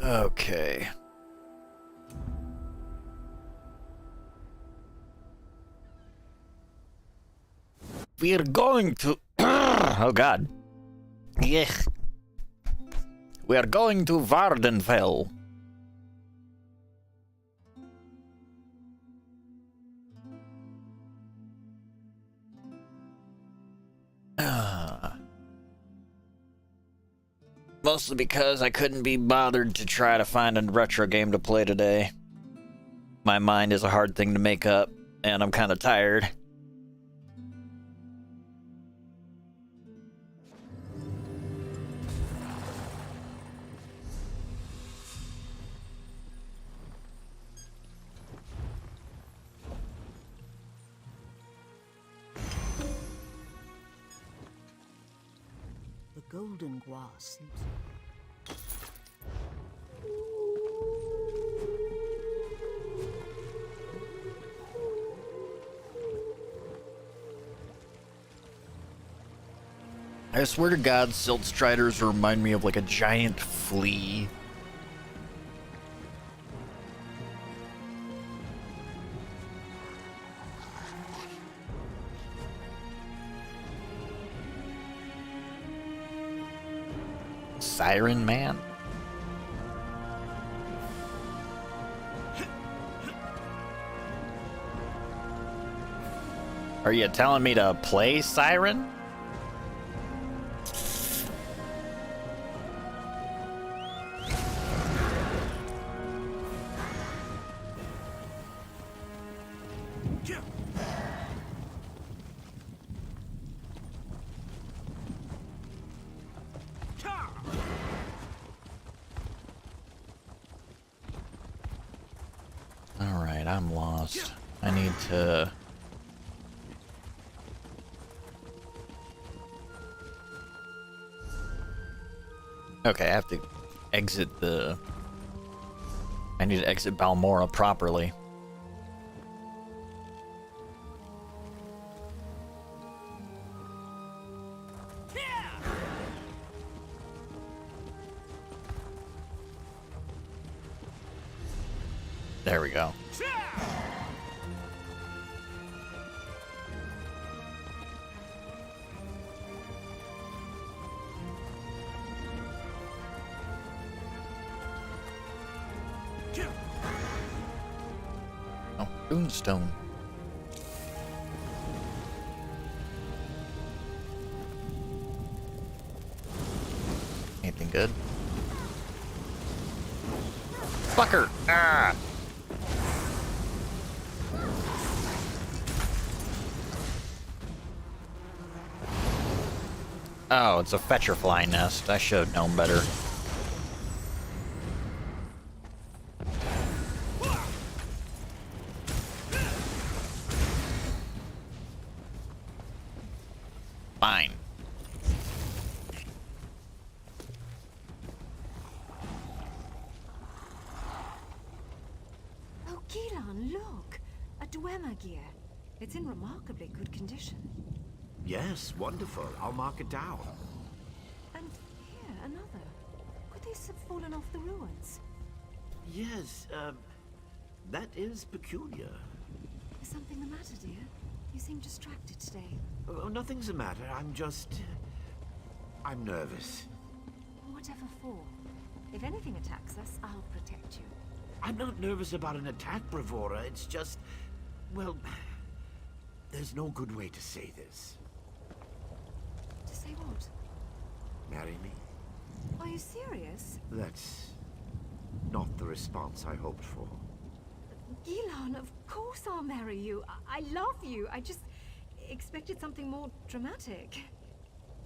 Okay. We're going to... oh god. Yeah. We're going to Vvardenfell. Mostly because I couldn't be bothered to try to find a retro game to play today. My mind is a hard thing to make up, and I'm kind of tired. The golden grass sleeps. I swear to God, Silt Striders remind me of like a giant flea. Siren Man? Are you telling me to play Siren? Alright, I'm lost. I need to... Okay, I have to exit the... I need to exit Balmora properly. There we go. Oh, Runestone. Anything good? Fucker! Ah! Oh, it's a Fetcherfly nest. I should have known better. Fine. Oh, Gilan, look! A Dwemer gear. It's in remarkably good condition. Yes, wonderful. I'll mark it down. And here, another. Could these have fallen off the ruins? Yes, that is peculiar. Is something the matter, dear? You seem distracted today. Oh, nothing's the matter. I'm nervous. Whatever for. If anything attacks us, I'll protect you. I'm not nervous about an attack, Bravura. It's just... well... there's no good way to say this. To say what? Marry me? Are you serious? That's... not the response I hoped for. Gilan, of course I'll marry you. I love you. I just expected something more dramatic.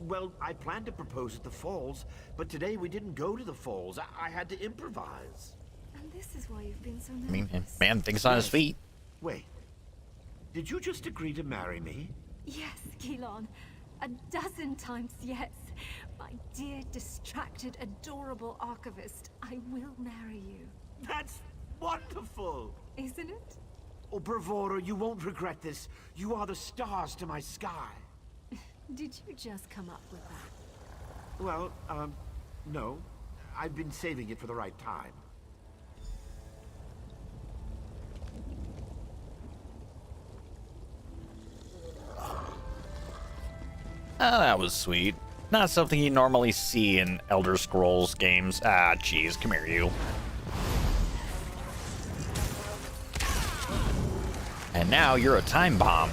Well, I planned to propose at the falls, but today we didn't go to the falls. I had to improvise. And this is why you've been so nervous. I mean, man thinks on his feet. Wait. Did you just agree to marry me? Yes, Gilan. 12 times yes. My dear, distracted, adorable archivist, I will marry you. That's wonderful! Isn't it? Oh, Bravura, you won't regret this. You are the stars to my sky. Did you just come up with that? Well, no. I've been saving it for the right time. Oh, that was sweet. Not something you normally see in Elder Scrolls games. Ah, jeez, come here, you. And now you're a time bomb.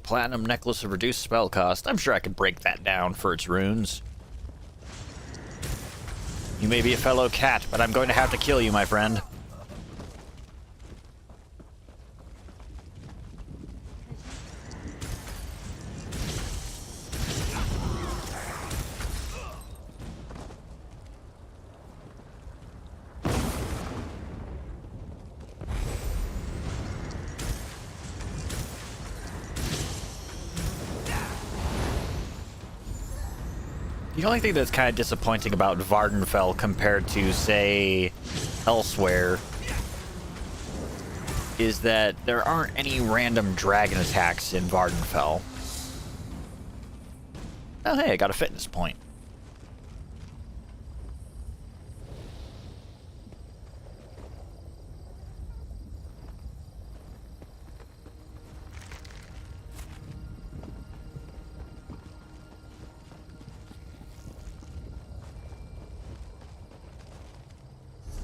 Platinum necklace of reduced spell cost. I'm sure I could break that down for its runes. You may be a fellow cat, but I'm going to have to kill you, my friend. The only thing that's kind of disappointing about Vvardenfell compared to, say, elsewhere is that there aren't any random dragon attacks in Vvardenfell. Oh, hey, I got a fitness point.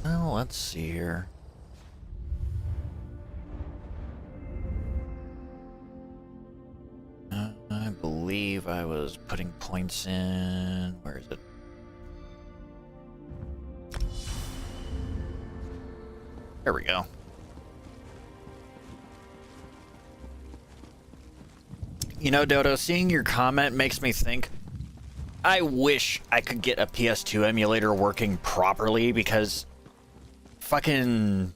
Well, let's see here. I believe I was putting points in. Where is it? There we go. You know, Dodo, seeing your comment makes me think I wish I could get a PS2 emulator working properly, because fucking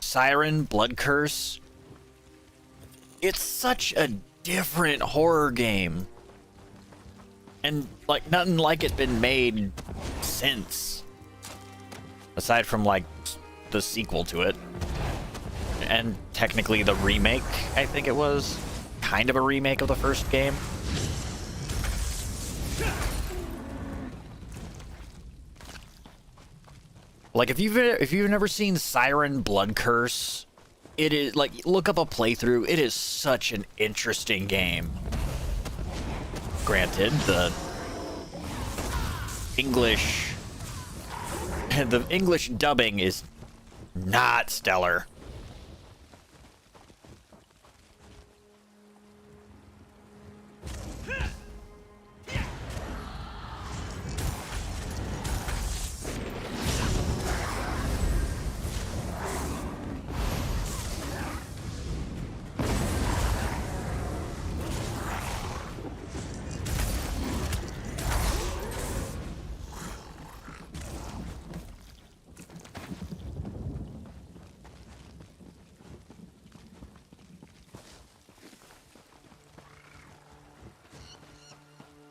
Siren Blood Curse, it's such a different horror game, and like nothing like it been made since, aside from like the sequel to it, and technically the remake. I think it was kind of a remake of the first game. Like, if you've never seen Siren Blood Curse, it is like, look up a playthrough. It is such an interesting game. Granted, the English dubbing is not stellar.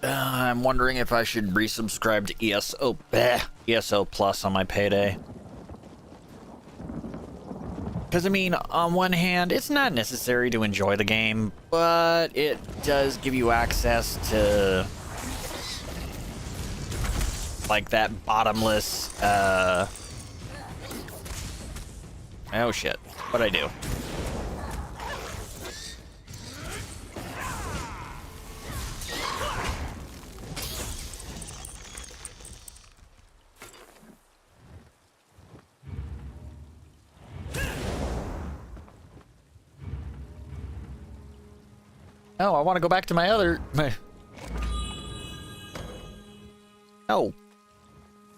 I'm wondering if I should resubscribe to ESO Plus on my payday. Because, I mean, on one hand, it's not necessary to enjoy the game, but it does give you access to, like, that bottomless, oh shit, what'd I do? Oh, I want to go back to my other... No.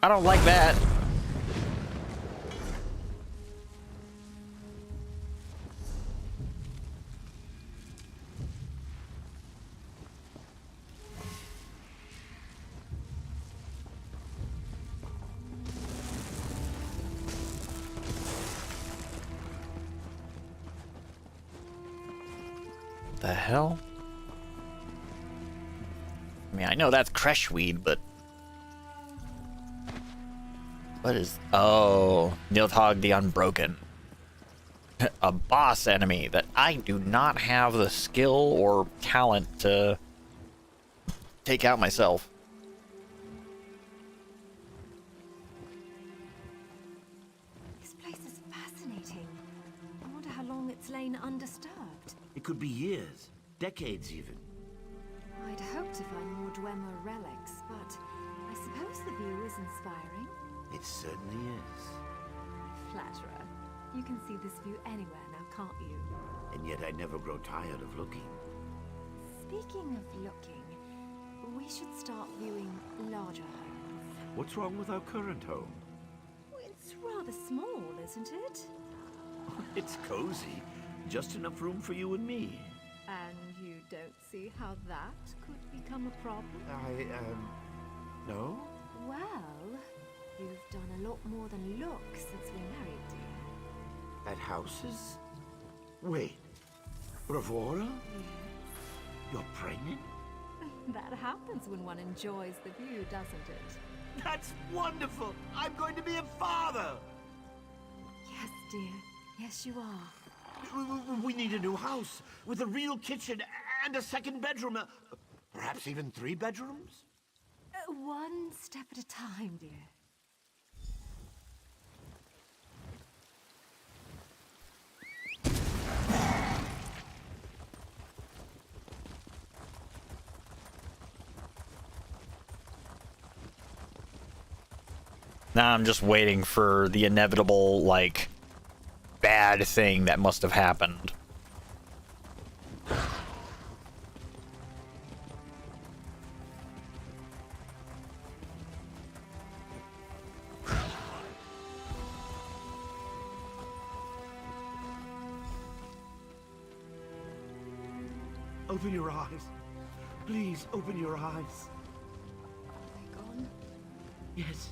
I don't like that. the hell? I mean, I know that's creshweed, but... What is... Oh, Nilthog the Unbroken. A boss enemy that I do not have the skill or talent to take out myself. This place is fascinating. I wonder how long it's lain undisturbed. It could be years, decades even. I'd hoped to find more Dwemer relics, but I suppose the view is inspiring. It certainly is. Flatterer. You can see this view anywhere now, can't you? And yet I never grow tired of looking. Speaking of looking, we should start viewing larger homes. What's wrong with our current home? It's rather small, isn't it? It's cozy. Just enough room for you and me. And you don't see how that could become a problem? No? Well, you've done a lot more than look since we married, dear. At houses? Wait. Bravora? You're pregnant? That happens when one enjoys the view, doesn't it? That's wonderful! I'm going to be a father! Yes, dear. Yes, you are. We need a new house with a real kitchen and a second bedroom. Perhaps even 3 bedrooms? One step at a time, dear. Now I'm just waiting for the inevitable, like, bad thing that must have happened. Open your eyes. Please, open your eyes. They gone? Yes.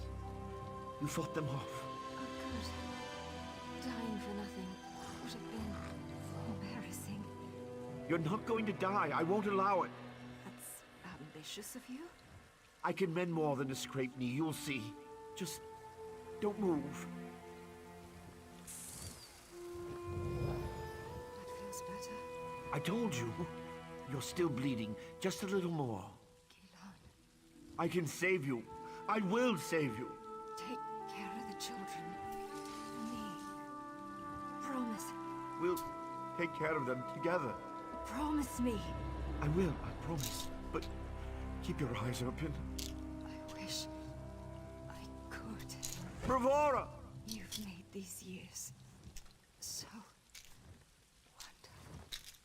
You fought them off. Oh, good. Dying for nothing would have been embarrassing. You're not going to die. I won't allow it. That's ambitious of you. I can mend more than a scraped knee. You'll see. Just don't move. That feels better. I told you. You're still bleeding. Just a little more. Keelan, I can save you. I will save you. take care of the children. And me. Promise. We'll take care of them together. Promise me. I will, I promise. But keep your eyes open. I wish I could. Bravora! You've made these years so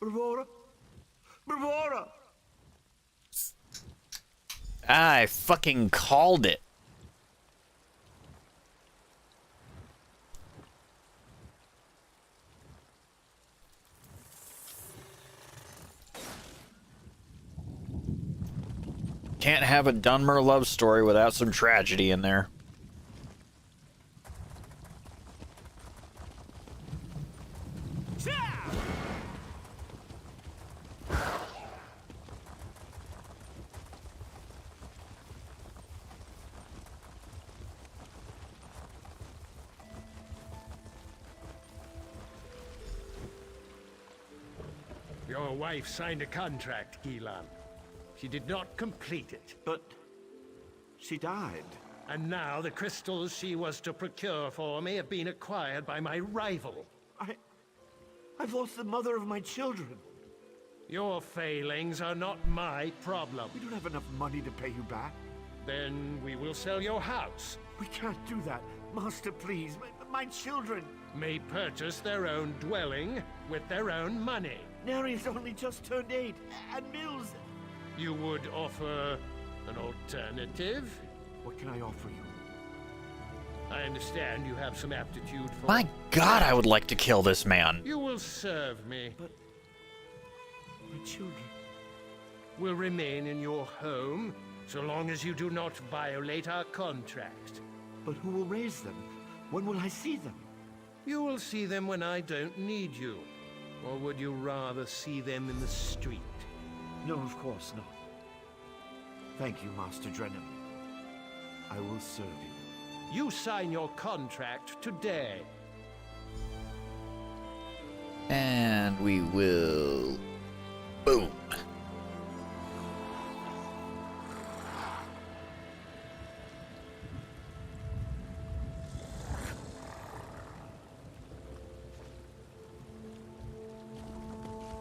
wonderful. Bravora! Bravora! I fucking called it. Can't have a Dunmer love story without some tragedy in there. Your wife signed a contract, Keelan. She did not complete it. But she died. And now the crystals she was to procure for me have been acquired by my rival. I've lost the mother of my children. Your failings are not my problem. We don't have enough money to pay you back. Then we will sell your house. We can't do that. Master, please. My children. May purchase their own dwelling with their own money. Nari's only just turned 8. And Mills. You would offer an alternative? What can I offer you? I understand you have some aptitude for... My God, I would like to kill this man. You will serve me. But my children. Will remain in your home so long as you do not violate our contract. But who will raise them? When will I see them? You will see them when I don't need you. Or would you rather see them in the street? No, of course not. Thank you, Master Drennan. I will serve you. You sign your contract today. And we will... Boom.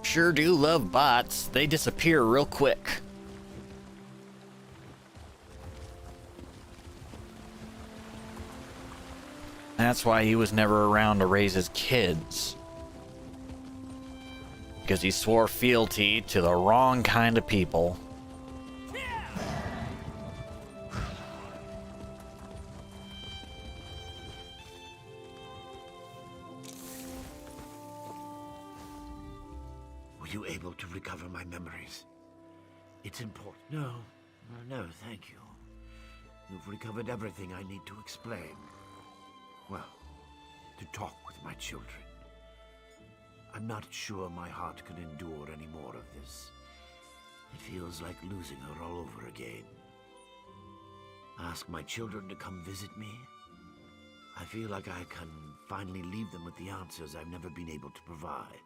Sure do love bots. They disappear real quick. That's why he was never around to raise his kids. Because he swore fealty to the wrong kind of people. Were you able to recover my memories? It's important. No, no, thank you. You've recovered everything I need to explain. Well, to talk with my children. I'm not sure my heart can endure any more of this. It feels like losing her all over again. Ask my children to come visit me. I feel like I can finally leave them with the answers I've never been able to provide.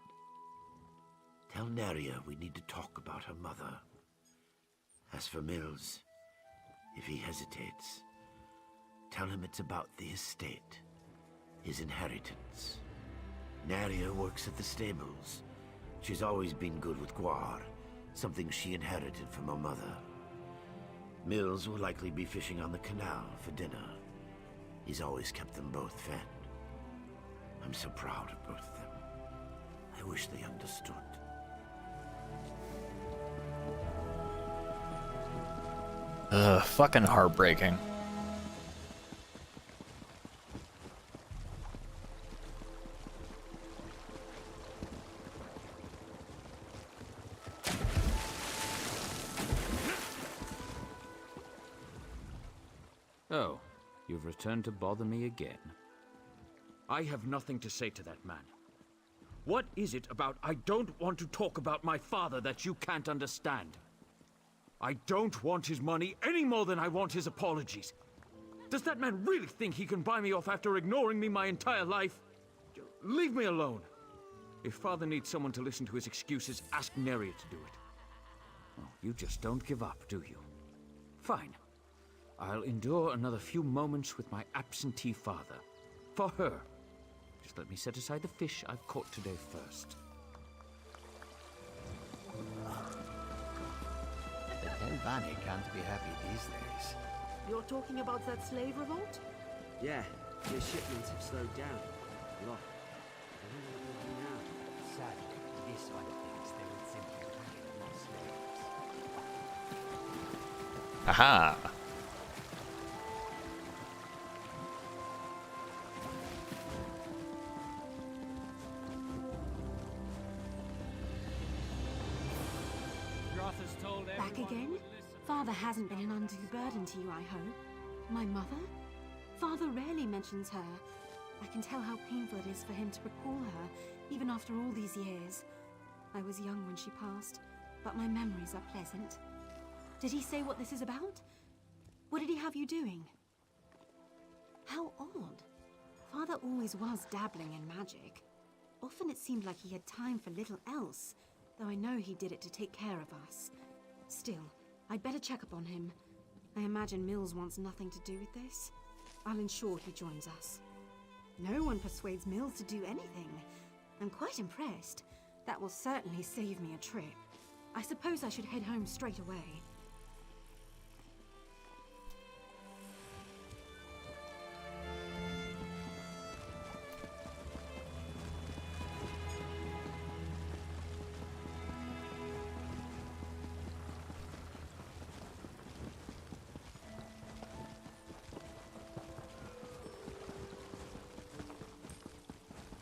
Tell Neria we need to talk about her mother. As for Mills, if he hesitates, tell him it's about the estate, his inheritance. Neria works at the stables. She's always been good with guar, something she inherited from her mother. Mills will likely be fishing on the canal for dinner. He's always kept them both fed. I'm so proud of both of them. I wish they understood. Fucking heartbreaking. Oh, you've returned to bother me again. I have nothing to say to that man. What is it about I don't want to talk about my father that you can't understand? I don't want his money any more than I want his apologies. Does that man really think he can buy me off after ignoring me my entire life? Leave me alone. If father needs someone to listen to his excuses, ask Neria to do it. Well, you just don't give up, do you? Fine. I'll endure another few moments with my absentee father. For her. Just let me set aside the fish I've caught today first. The Telvanni can't be happy these days. You're talking about that slave revolt? Yeah, their shipments have slowed down a lot. I don't know what they'll do now. Sadly, this one thinks they would simply kill more slaves. Aha. Back again? Father hasn't been an undue burden to you, I hope. My mother? Father rarely mentions her. I can tell how painful it is for him to recall her, even after all these years. I was young when she passed, but my memories are pleasant. Did he say what this is about? What did he have you doing? How odd. Father always was dabbling in magic. Often it seemed like he had time for little else, though I know he did it to take care of us. Still, I'd better check up on him. I imagine Mills wants nothing to do with this. I'll ensure he joins us. No one persuades Mills to do anything. I'm quite impressed. That will certainly save me a trip. I suppose I should head home straight away.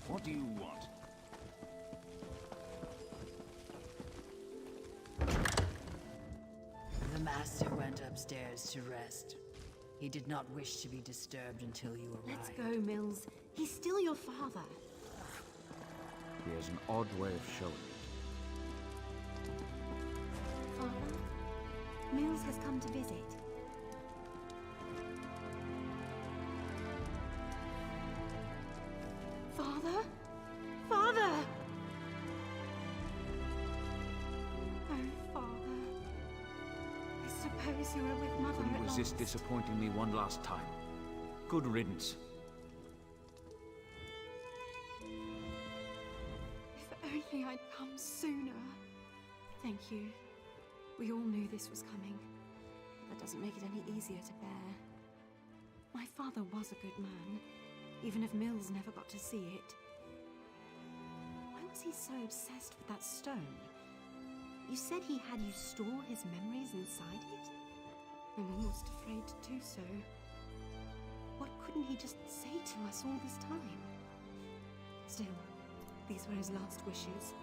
What do you want? The master went upstairs to rest. He did not wish to be disturbed until you arrived. Let's go, Mills. He's still your father. He has an odd way of showing it. Father, Mills has come to visit. Father? Father! Oh, Father. I suppose you were with Mother Couldn't at resist last. disappointing me one last time. Good riddance. If only I'd come sooner. Thank you. We all knew this was coming. That doesn't make it any easier to bear. My father was a good man, even if Mills never got to see it. Why was he so obsessed with that stone? You said he had you store his memories inside it? I'm almost afraid to do so. What couldn't he just say to us all this time? Still, these were his last wishes.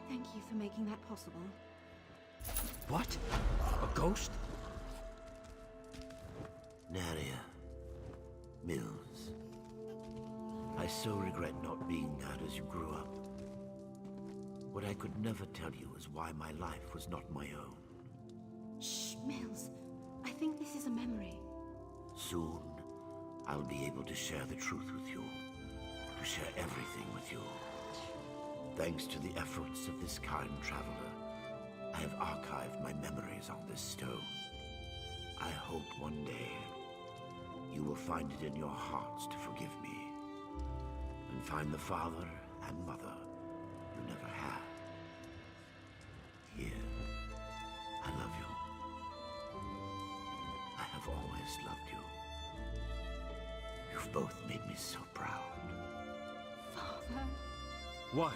Thank you for making that possible. What? A ghost? Naria. Mills. I so regret not being that as you grew up. What I could never tell you is why my life was not my own. Shh, Mills. I think this is a memory. Soon, I'll be able to share the truth with you. To share everything with you. Thanks to the efforts of this kind traveler, I have archived my memories on this stone. I hope one day you will find it in your hearts to forgive me, and find the father and mother you never had. Here, I love you. I have always loved you. You've both made me so proud. Father. Why?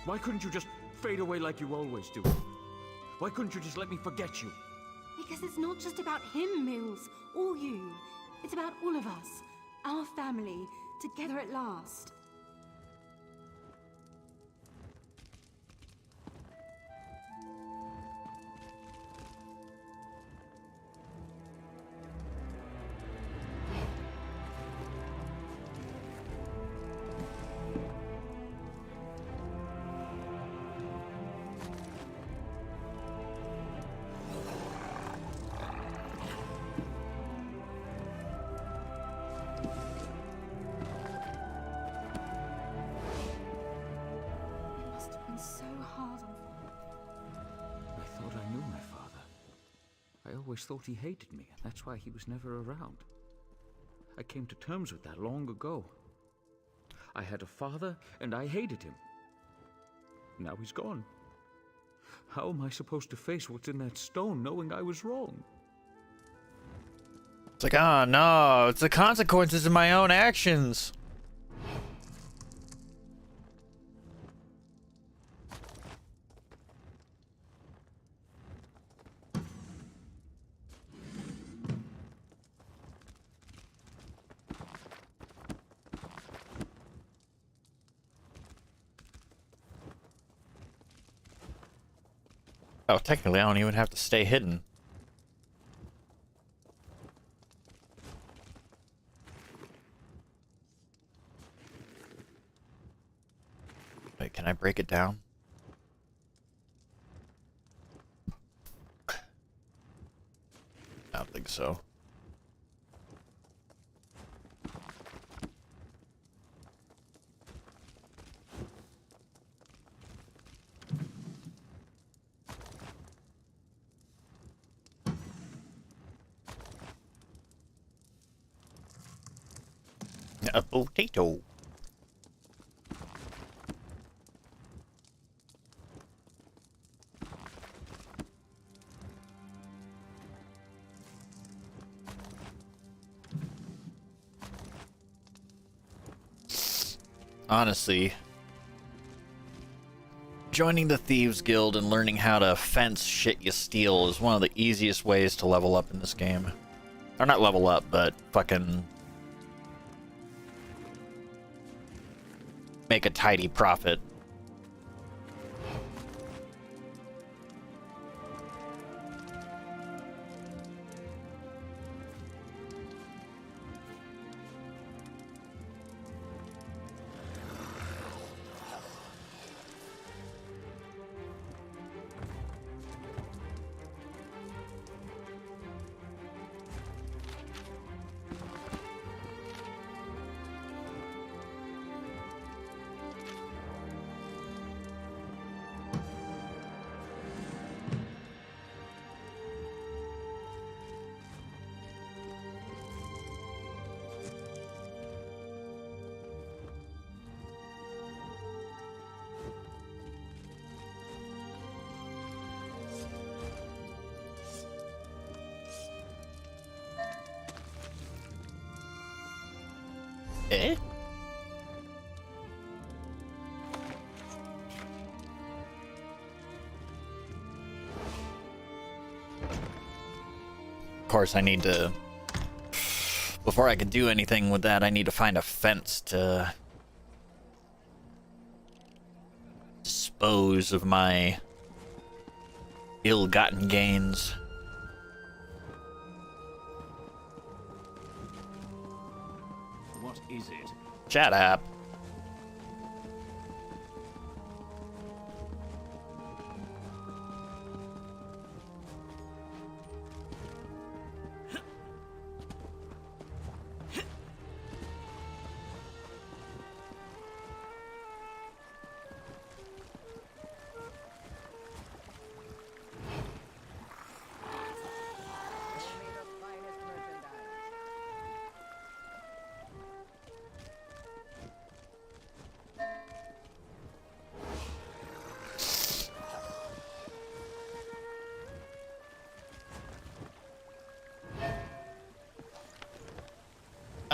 Why couldn't you just fade away like you always do? Why couldn't you just let me forget you? Because it's not just about him, Mills, or you. It's about all of us, our family, together at last. It must have been so hard on I thought I knew my father. I always thought he hated me, and that's why he was never around. I came to terms with that long ago. I had a father, and I hated him. Now he's gone. How am I supposed to face what's in that stone, knowing I was wrong? It's like, oh no, it's the consequences of my own actions. Oh, technically, I don't even have to stay hidden. Wait, can I break it down? I don't think so. A potato. Honestly, joining the Thieves Guild and learning how to fence shit you steal is one of the easiest ways to level up in this game. Or not level up, but fucking make a tidy profit. Eh? Of course, I need to... Before I can do anything with that, I need to find a fence to... dispose of my... ill-gotten gains. What is it? Chat app.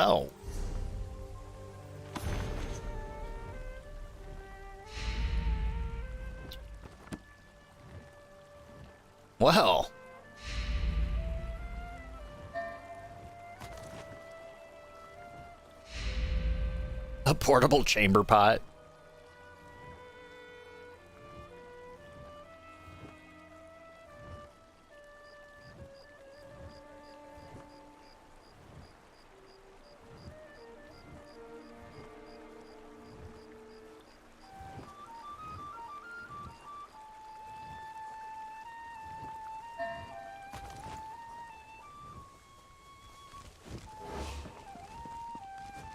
Oh. Well. A portable chamber pot.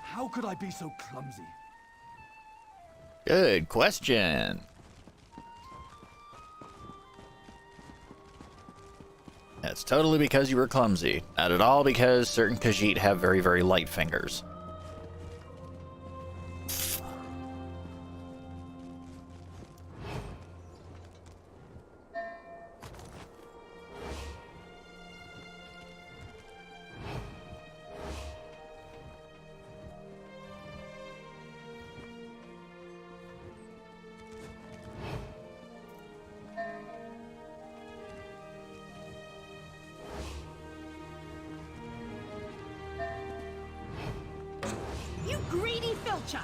How could I be so clumsy? Good question. That's totally because you were clumsy. Not at all because certain Khajiit have very, very light fingers. You greedy filcher!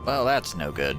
Well, that's no good.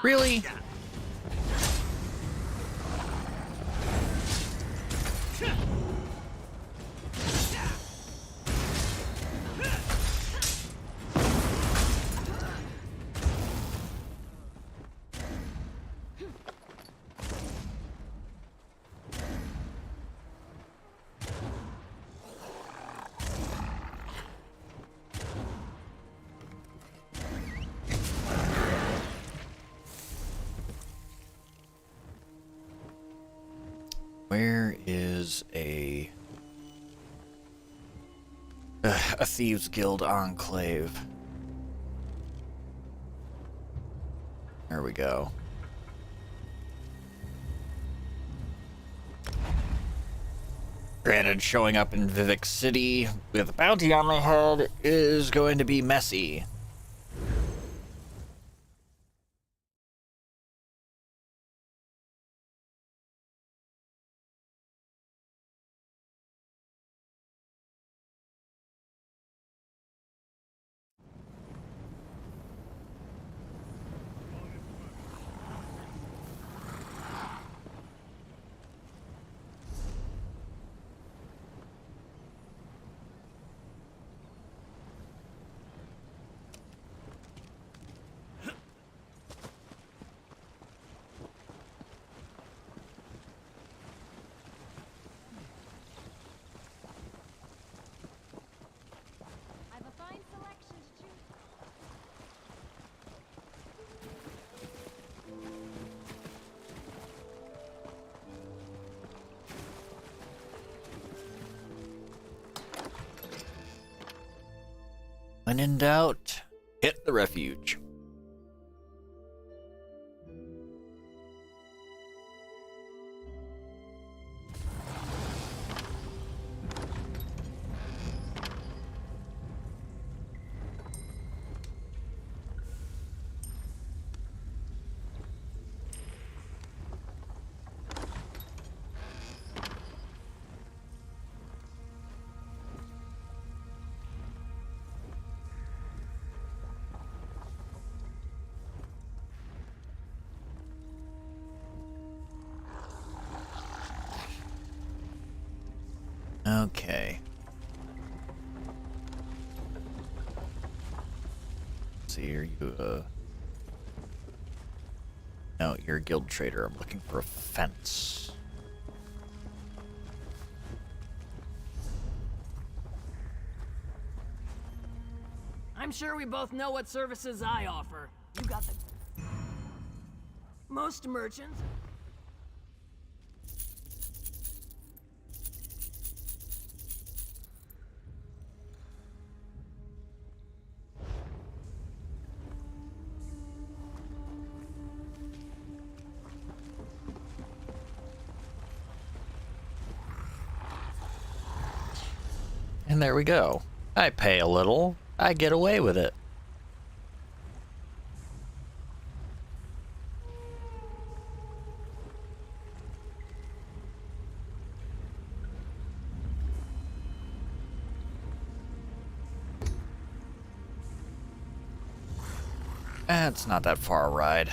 Really? Where is a Thieves Guild enclave? There we go. Granted, showing up in Vivek City with a bounty on my head is going to be messy. I've a fine selection to choose. When in doubt, hit the refuge. Okay. Let's see, are you, no, you're a guild trader. I'm looking for a fence. I'm sure we both know what services I offer. You got the... Most merchants... And there we go. I pay a little, I get away with it. It's not that far a ride.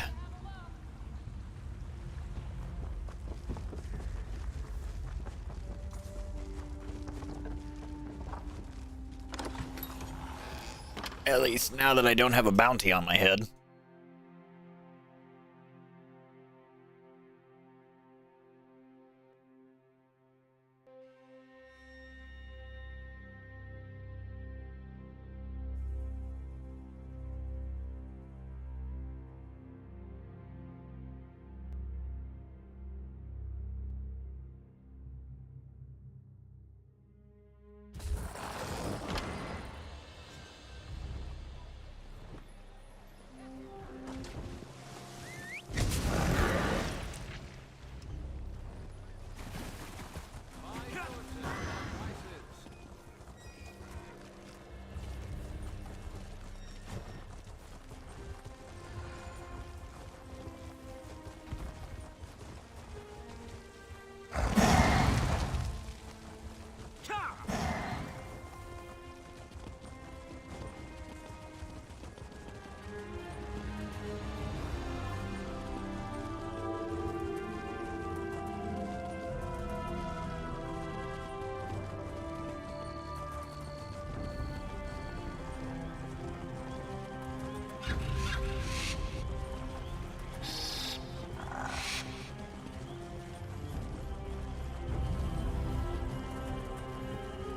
At least now that I don't have a bounty on my head.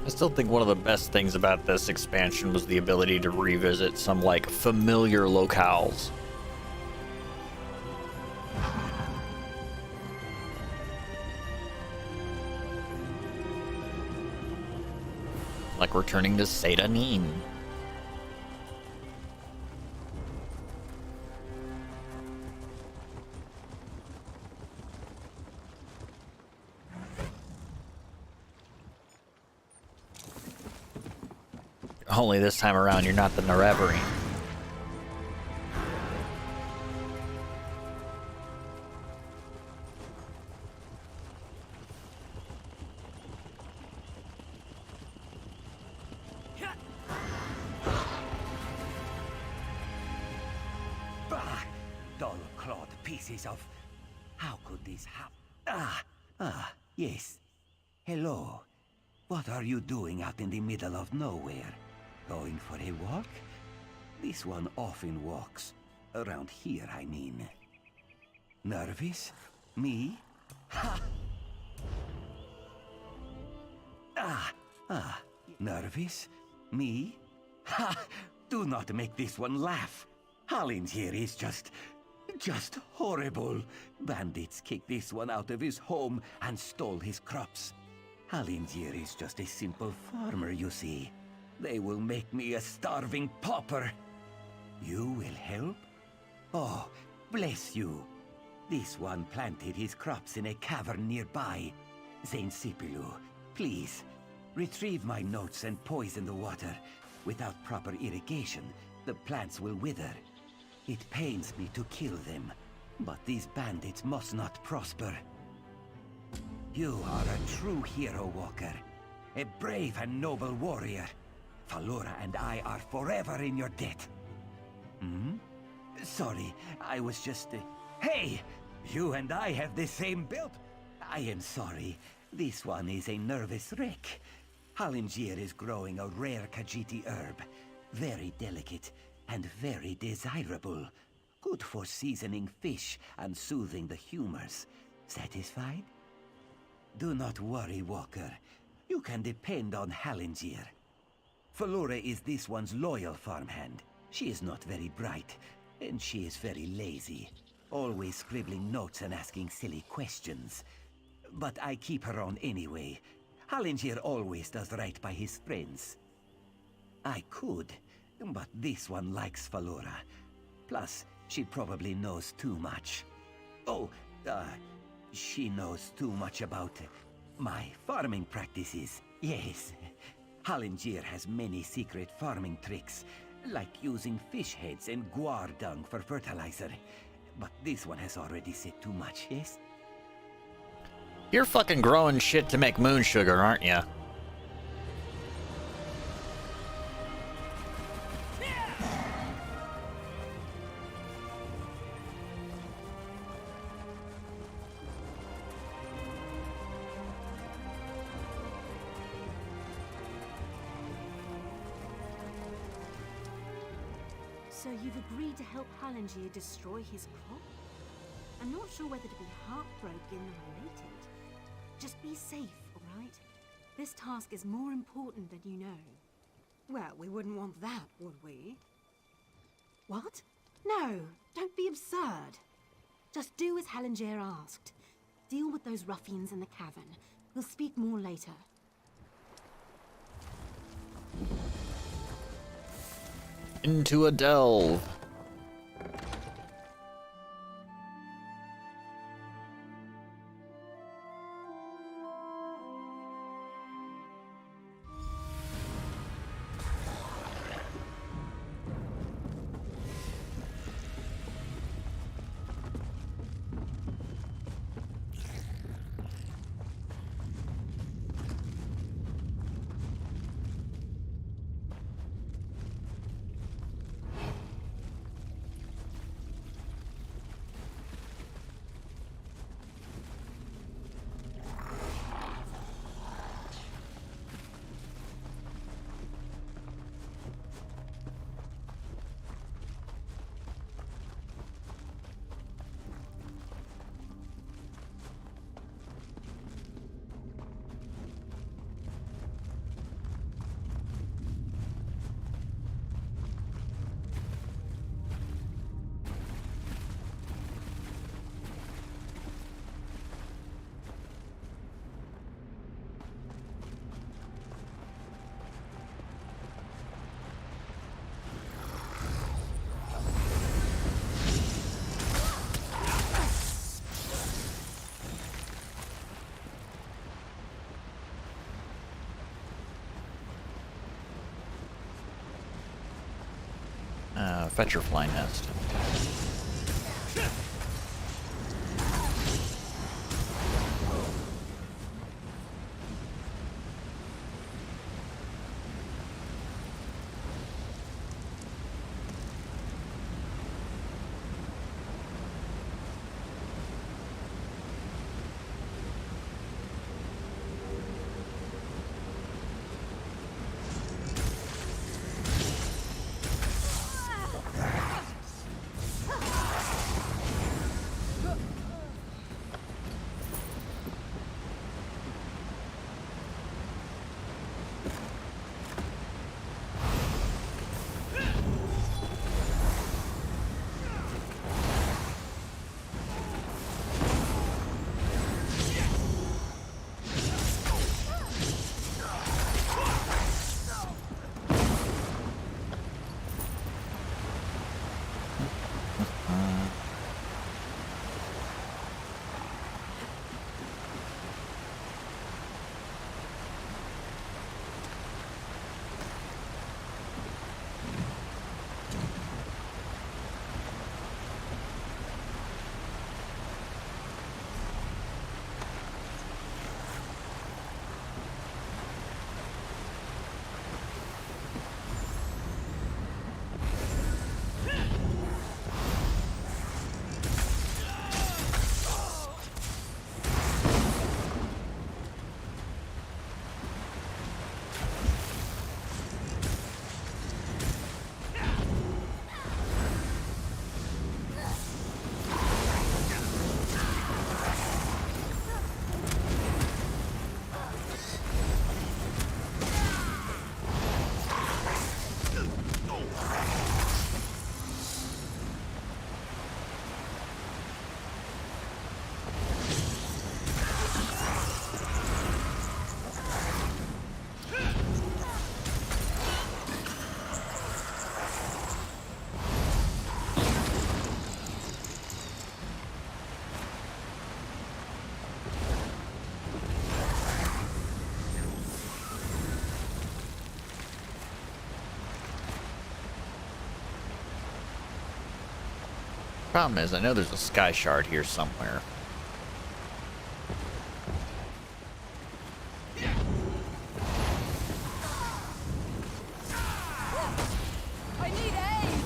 I still think one of the best things about this expansion was the ability to revisit some, like, familiar locales. Like returning to Sedanin. Only this time around, you're not the Nerevarine. Bah! Dull-clawed pieces of... How could this happen? Yes. Hello. What are you doing out in the middle of nowhere? Going for a walk? This one often walks. Around here, I mean. Nervous? Me? Ha! Nervous? Me? Ha! Do not make this one laugh. Hollins here is just horrible. Bandits kicked this one out of his home and stole his crops. Halingier is just a simple farmer, you see. They will make me a starving pauper. You will help? Oh, bless you. This one planted his crops in a cavern nearby. Saint Sipilu, please, retrieve my notes and poison the water. Without proper irrigation, the plants will wither. It pains me to kill them, but these bandits must not prosper. You are a true hero, Walker. A brave and noble warrior. Falora and I are forever in your debt. Hmm? Sorry, I was just... Hey! You and I have the same build. I am sorry. This one is a nervous wreck. Halingier is growing a rare Khajiiti herb. Very delicate and very desirable. Good for seasoning fish and soothing the humors. Satisfied? Do not worry, Walker. You can depend on Halingier. Falora is this one's loyal farmhand. She is not very bright, and she is very lazy. Always scribbling notes and asking silly questions. But I keep her on anyway. Halingier always does right by his friends. I could, but this one likes Falora. Plus, she probably knows too much. She knows too much about my farming practices. Yes. Halingier has many secret farming tricks, like using fish heads and guar dung for fertilizer. But this one has already said too much, yes? You're fucking growing shit to make moon sugar, aren't ya? So you've agreed to help Halingier destroy his crop? I'm not sure whether to be heartbroken or elated. Just be safe, alright? This task is more important than you know. Well, we wouldn't want that, would we? What? No, don't be absurd. Just do as Halingier asked. Deal with those ruffians in the cavern. We'll speak more later. Into a delve. fetcher fly nest. Problem is, I know there's a sky shard here somewhere. I need aid!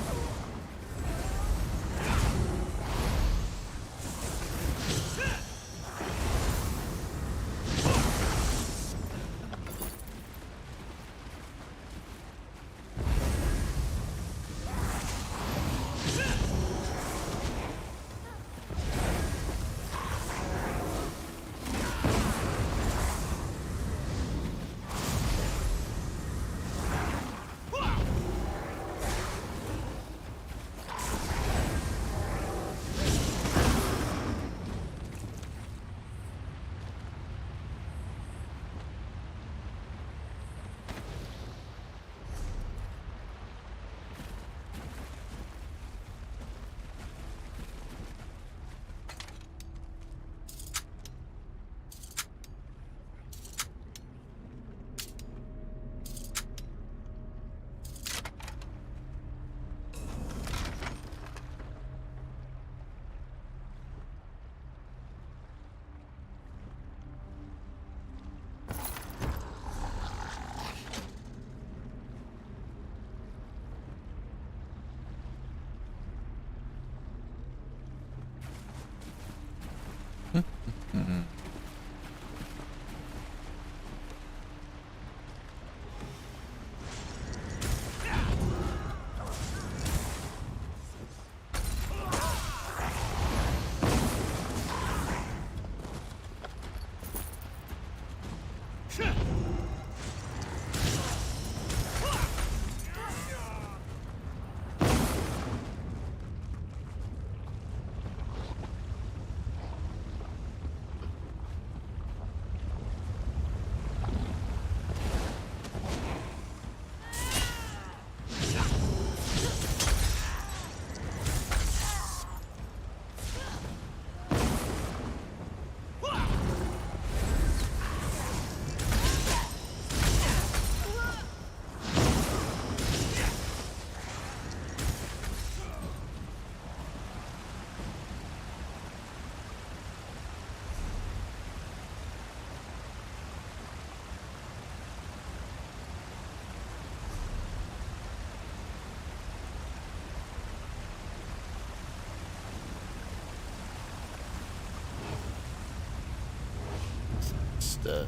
the...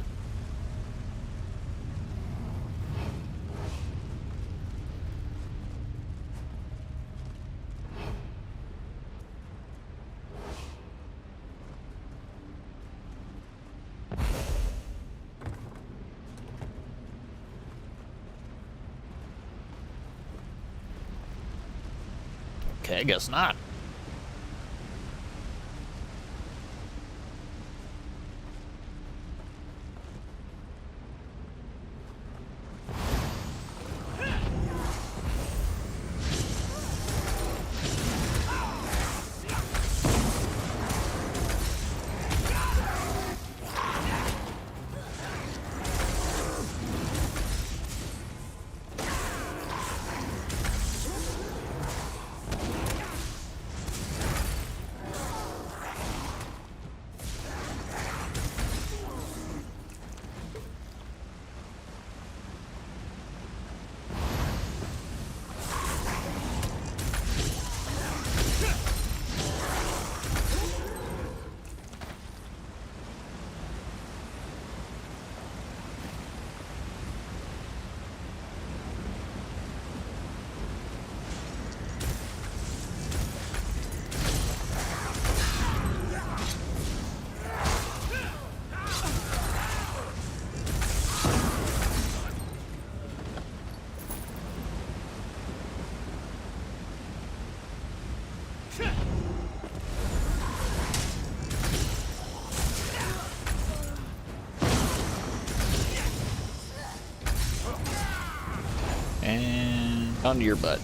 Okay, I guess not. And onto your butt.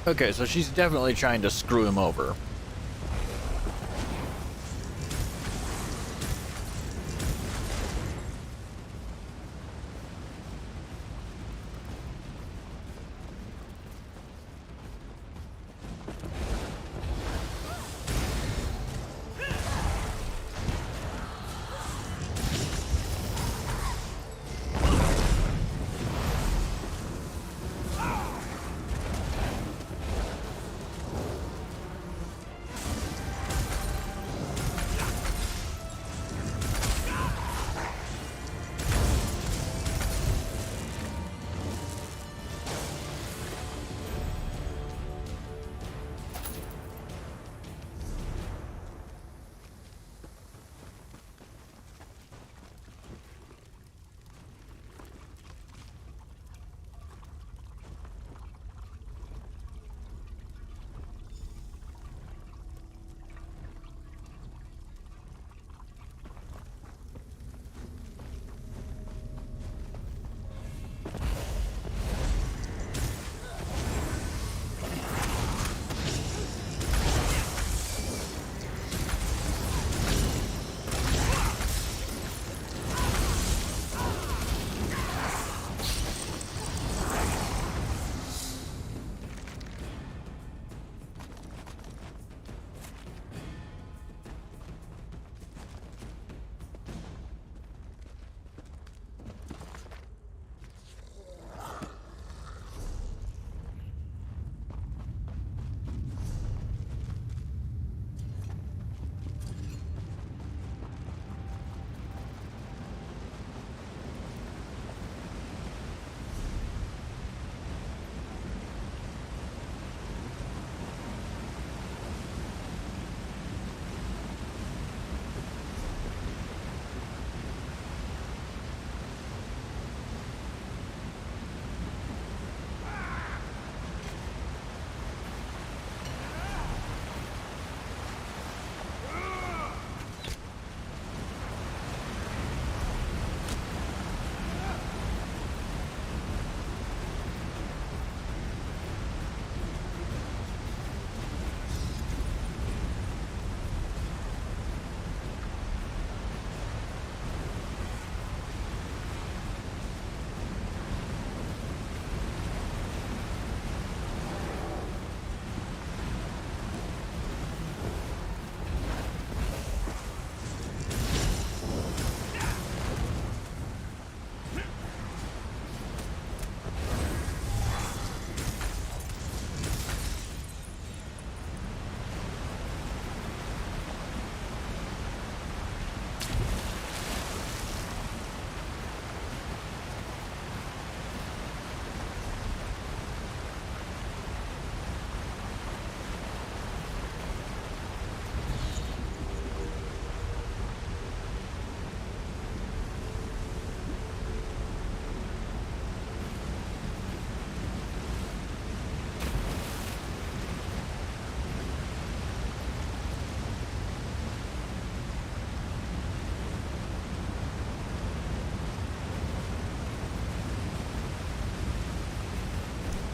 Okay, so she's definitely trying to screw him over.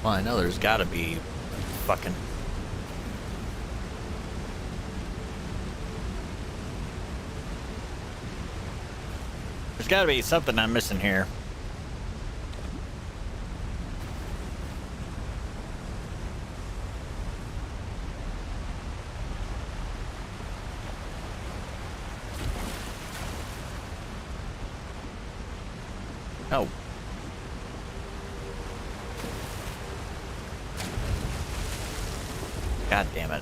Well, I know there's gotta be fucking... There's gotta be something I'm missing here. Oh. God damn it.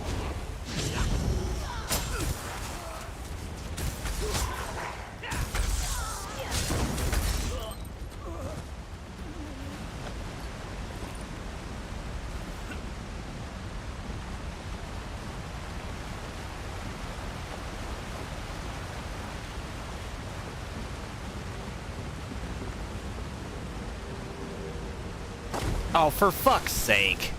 Oh, for fuck's sake.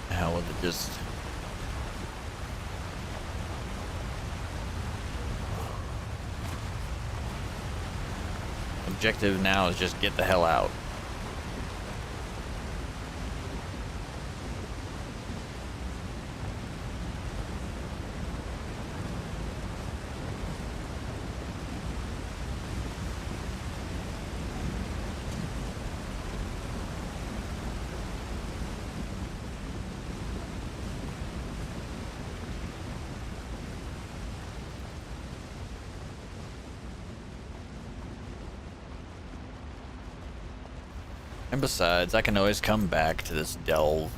Hell with it, just... Objective now is just get the hell out. And besides, I can always come back to this delve.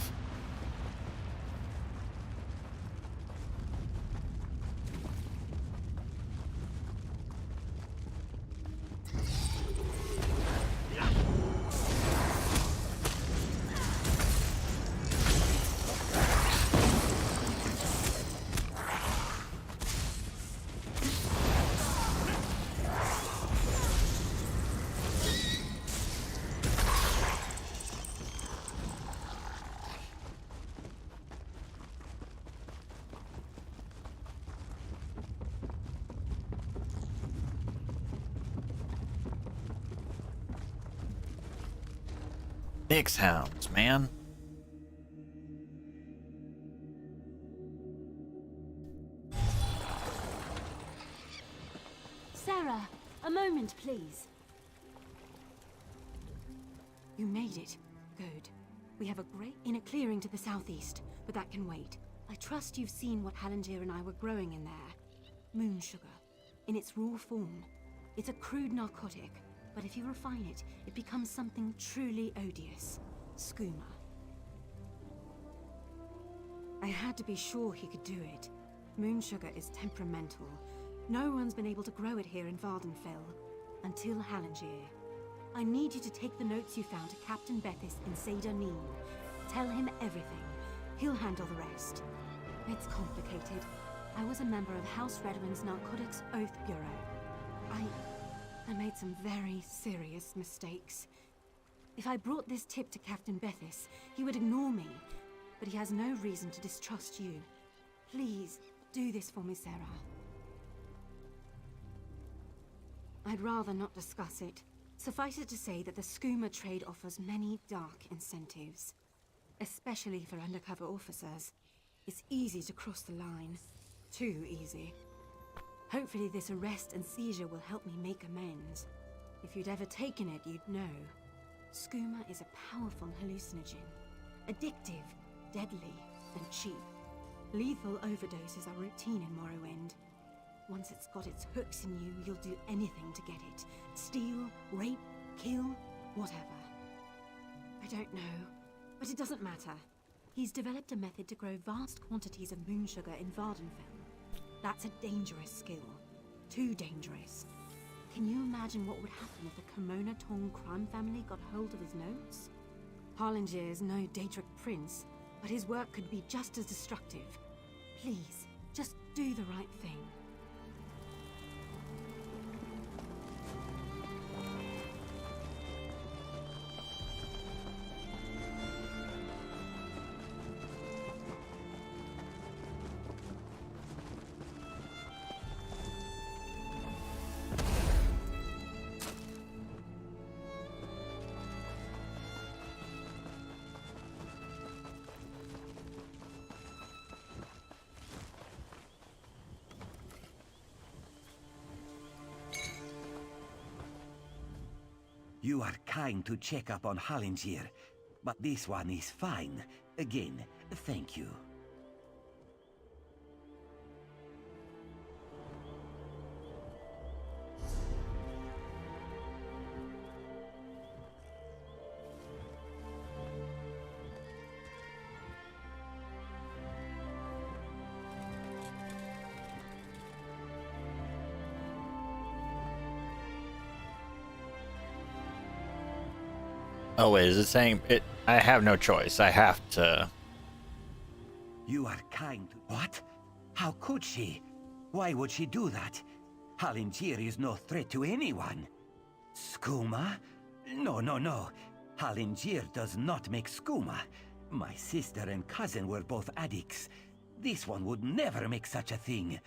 Nyx hounds, man. Sarah, a moment, please. You made it. Good. We have a great inner clearing to the southeast, but that can wait. I trust you've seen what Halandir and I were growing in there. Moon sugar. In its raw form. It's a crude narcotic, but if you refine it, it becomes something truly odious. Skooma. I had to be sure he could do it. Moon sugar is temperamental. No one's been able to grow it here in Vvardenfell. Until Halandir. I need you to take the notes you found to Captain Bethis in Seder Neen. Tell him everything. He'll handle the rest. It's complicated. I was a member of House Redwin's Narcotics Oath Bureau. I made some very serious mistakes. If I brought this tip to Captain Bethis, he would ignore me. But he has no reason to distrust you. Please, do this for me, Sarah. I'd rather not discuss it. Suffice it to say that the skooma trade offers many dark incentives. Especially for undercover officers. It's easy to cross the line. Too easy. Hopefully this arrest and seizure will help me make amends. If you'd ever taken it, you'd know. Skooma is a powerful hallucinogen. Addictive, deadly, and cheap. Lethal overdoses are routine in Morrowind. Once it's got its hooks in you, you'll do anything to get it. Steal, rape, kill, whatever. I don't know, but it doesn't matter. He's developed a method to grow vast quantities of moon sugar in Vvardenfell. That's a dangerous skill. Too dangerous. Can you imagine what would happen if the Kimona Tong crime family got hold of his notes? Harlinger is no Daedric prince, but his work could be just as destructive. Please, just do the right thing. You are kind to check up on Harlinger, but this one is fine. Again, thank you. Oh wait, is it saying it? I have no choice. I have to. You are kind to... What? How could she? Why would she do that? Harlinger is no threat to anyone. Skooma? No, no, no. Harlinger does not make skooma. My sister and cousin were both addicts. This one would never make such a thing.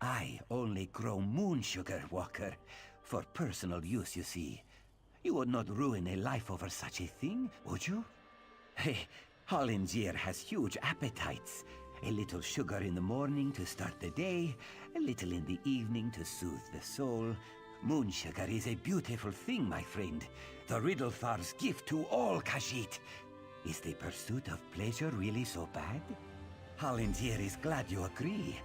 I only grow moon sugar, Walker. For personal use, you see. You would not ruin a life over such a thing, would you? Hey, Harlinger has huge appetites. A little sugar in the morning to start the day, a little in the evening to soothe the soul. Moon sugar is a beautiful thing, my friend. The Riddlethar's gift to all Khajiit. Is the pursuit of pleasure really so bad? Harlinger is glad you agree.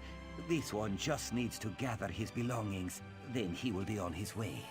This one just needs to gather his belongings, then he will be on his way.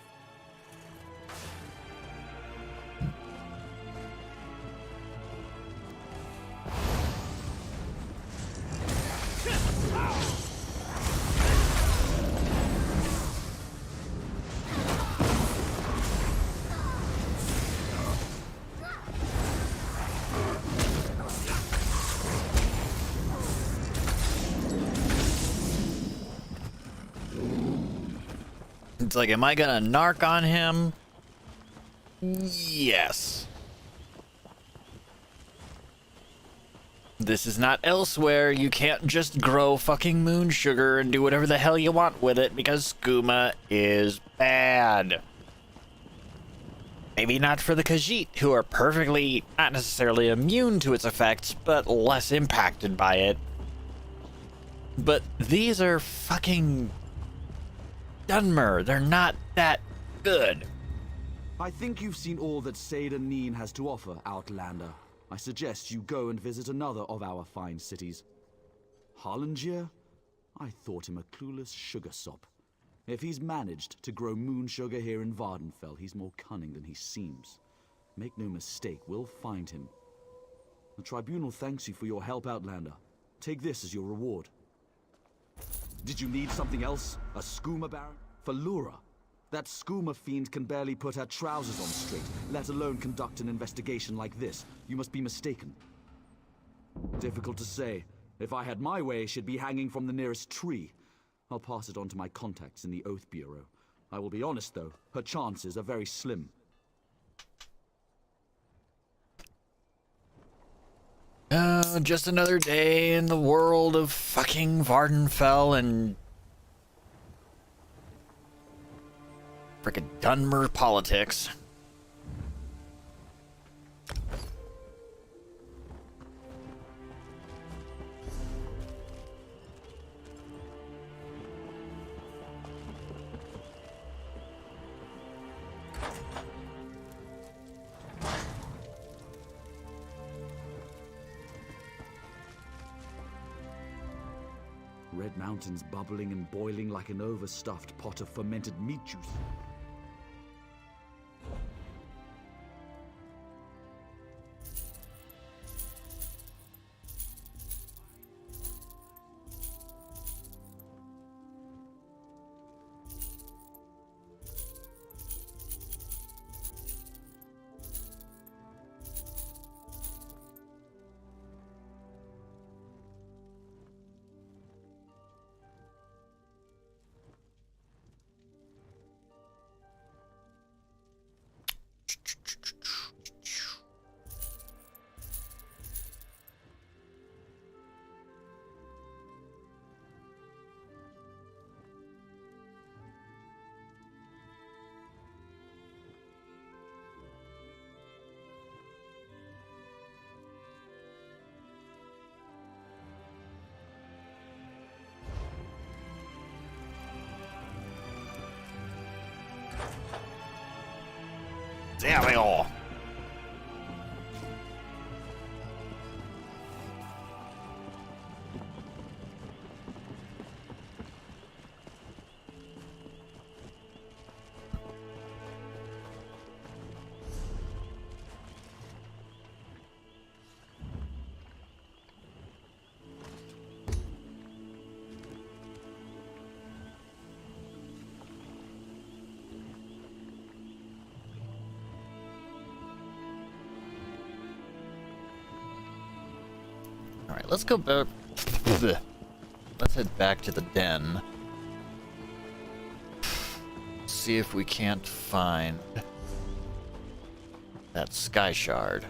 It's like, am I gonna narc on him? Yes. This is not elsewhere. You can't just grow fucking moon sugar and do whatever the hell you want with it because skooma is bad. Maybe not for the Khajiit, who are perfectly, not necessarily immune to its effects, but less impacted by it. But these are fucking Dunmer. They're not that good. I think you've seen all that Seyda Neen has to offer, Outlander. I suggest you go and visit another of our fine cities. Harlinger? I thought him a clueless sugar sop. If he's managed to grow moon sugar here in Vvardenfell, he's more cunning than he seems. Make no mistake, we'll find him. The Tribunal thanks you for your help, Outlander. Take this as your reward. Did you need something else? A skooma baron? For Lura? That skooma fiend can barely put her trousers on straight, let alone conduct an investigation like this. You must be mistaken. Difficult to say. If I had my way, she'd be hanging from the nearest tree. I'll pass it on to my contacts in the Oath Bureau. I will be honest, though, her chances are very slim. Just another day in the world of fucking Vvardenfell and frickin' Dunmer politics. Red Mountains bubbling and boiling like an overstuffed pot of fermented meat juice. There we are. Alright, let's go back. Let's head back to the den. See if we can't find that sky shard.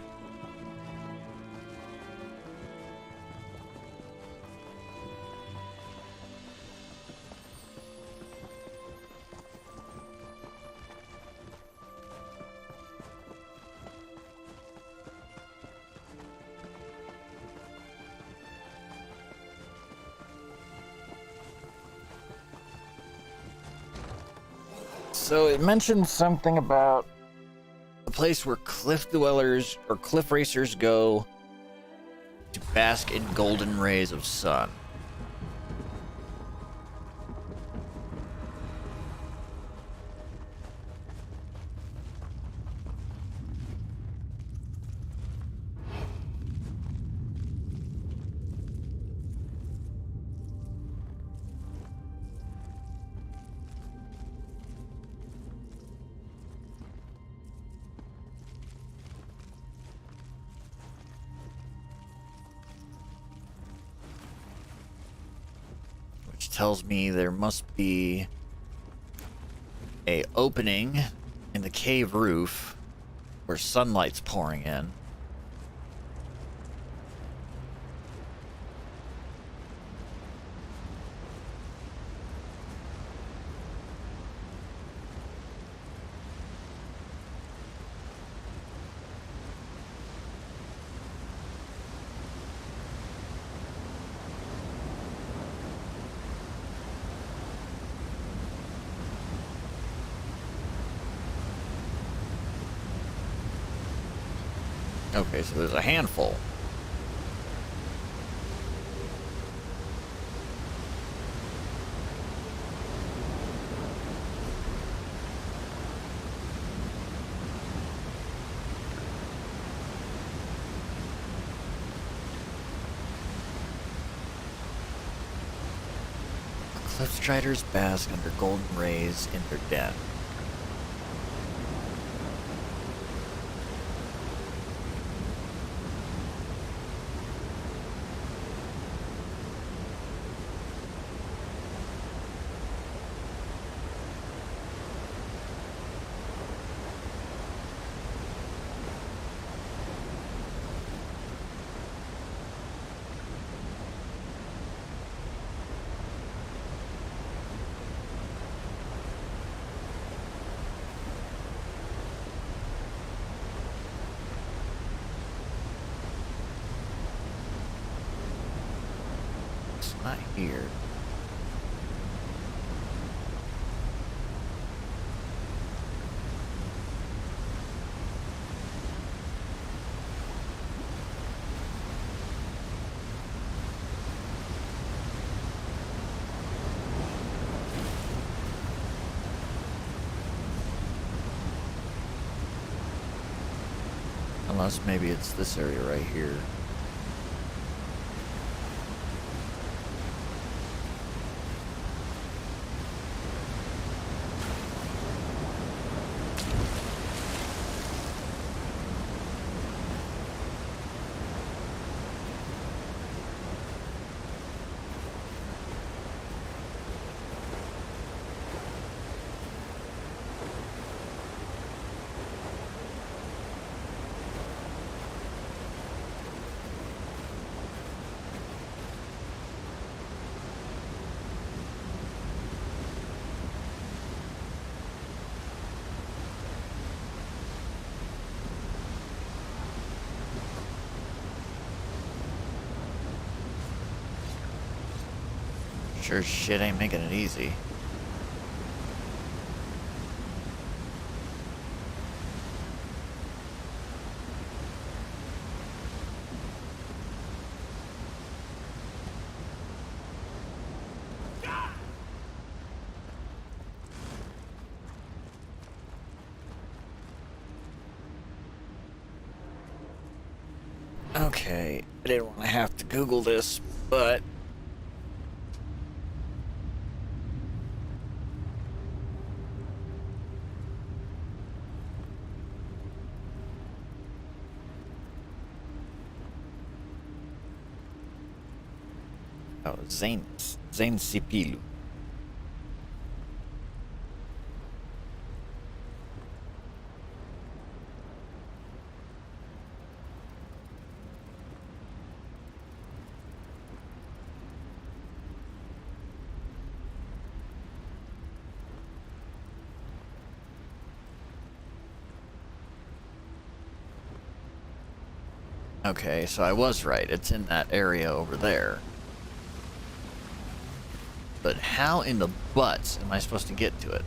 So it mentioned something about a place where cliff dwellers or cliff racers go to bask in golden rays of sun. Tells me there must be a opening in the cave roof where sunlight's pouring in. Okay, so there's a handful. Cliffstriders bask under golden rays in their den. Not here. Unless maybe it's this area right here. Sure as shit ain't making it easy. Okay, I didn't want to have to Google this, but oh, Zane Sipilu. Okay, so I was right. It's in that area over there. But how in the butts am I supposed to get to it?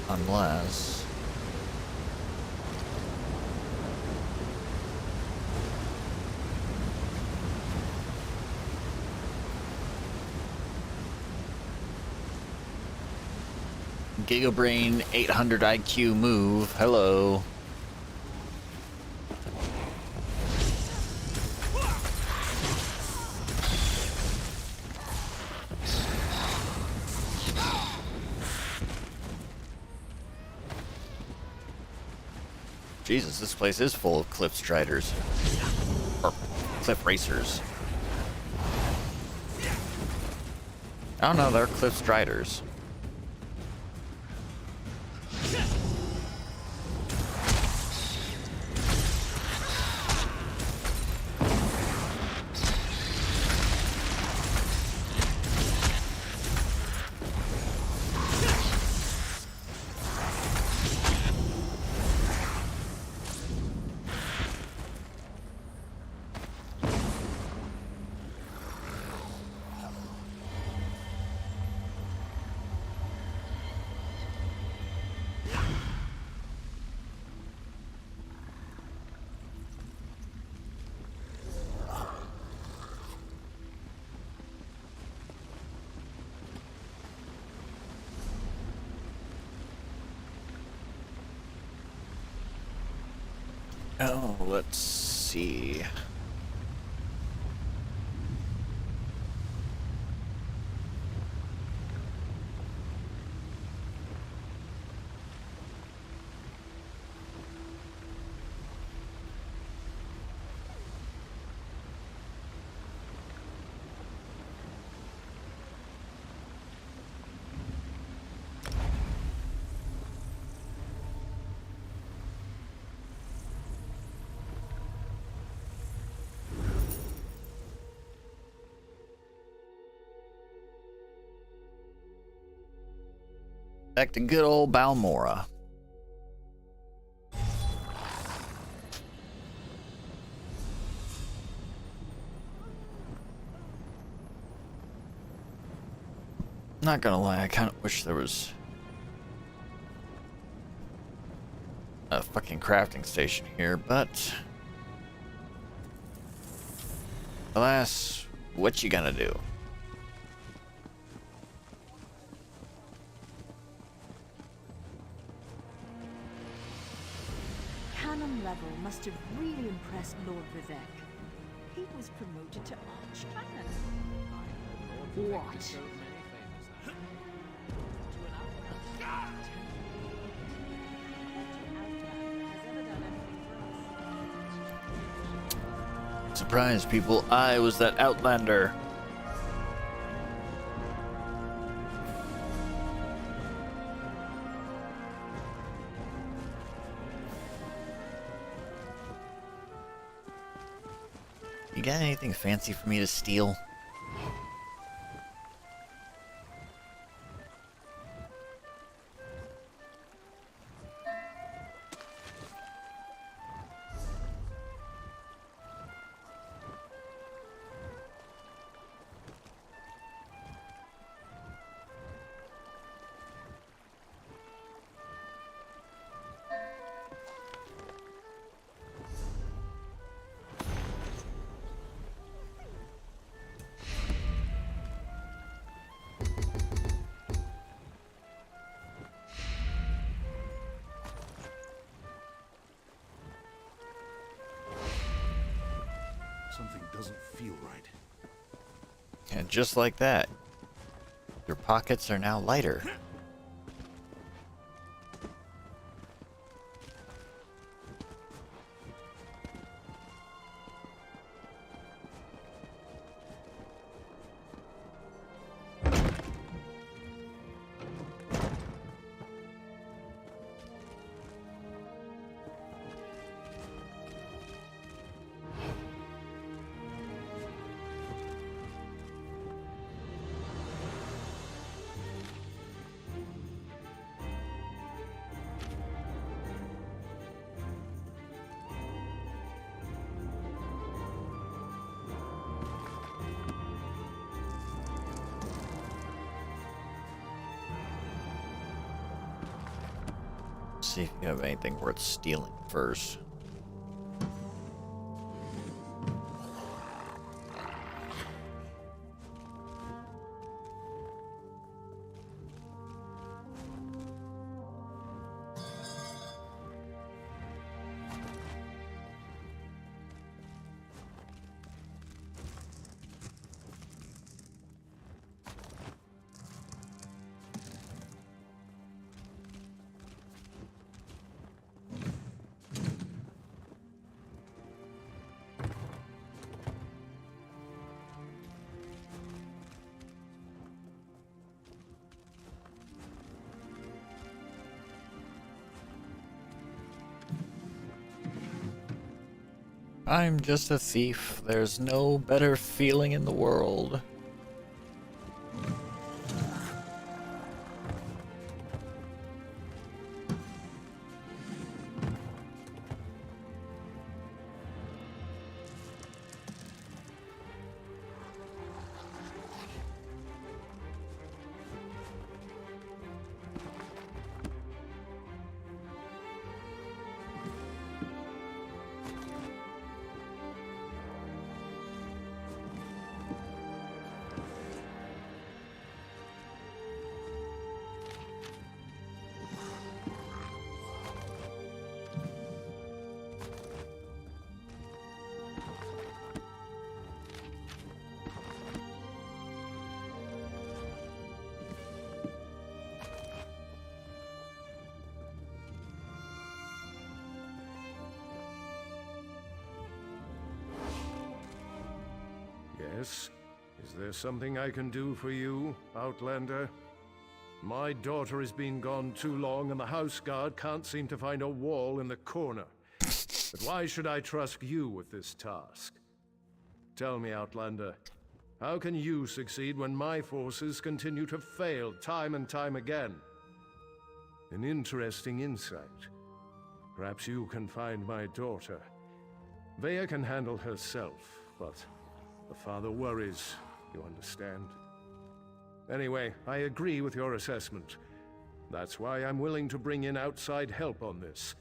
Unless... Gigabrain 800 IQ move. Hello. Jesus, this place is full of cliff striders. Or cliff racers. I don't know, they're cliff striders. Oh, let's see. Back to good old Balmora. Not gonna lie, I kind of wish there was a fucking crafting station here, but alas, what you gonna do? Cannon level must have really impressed Lord Vivek. He was promoted to Archcanon. What? Surprise, people, I was that Outlander. You got anything fancy for me to steal? Something doesn't feel right. And just like that, your pockets are now lighter. See if you have anything worth stealing first. I'm just a thief. There's no better feeling in the world. Yes? Is there something I can do for you, Outlander? My daughter has been gone too long, and the house guard can't seem to find a wall in the corner. But why should I trust you with this task? Tell me, Outlander, how can you succeed when my forces continue to fail time and time again? An interesting insight. Perhaps you can find my daughter. Vaya can handle herself, but the father worries, you understand? Anyway, I agree with your assessment. That's why I'm willing to bring in outside help on this.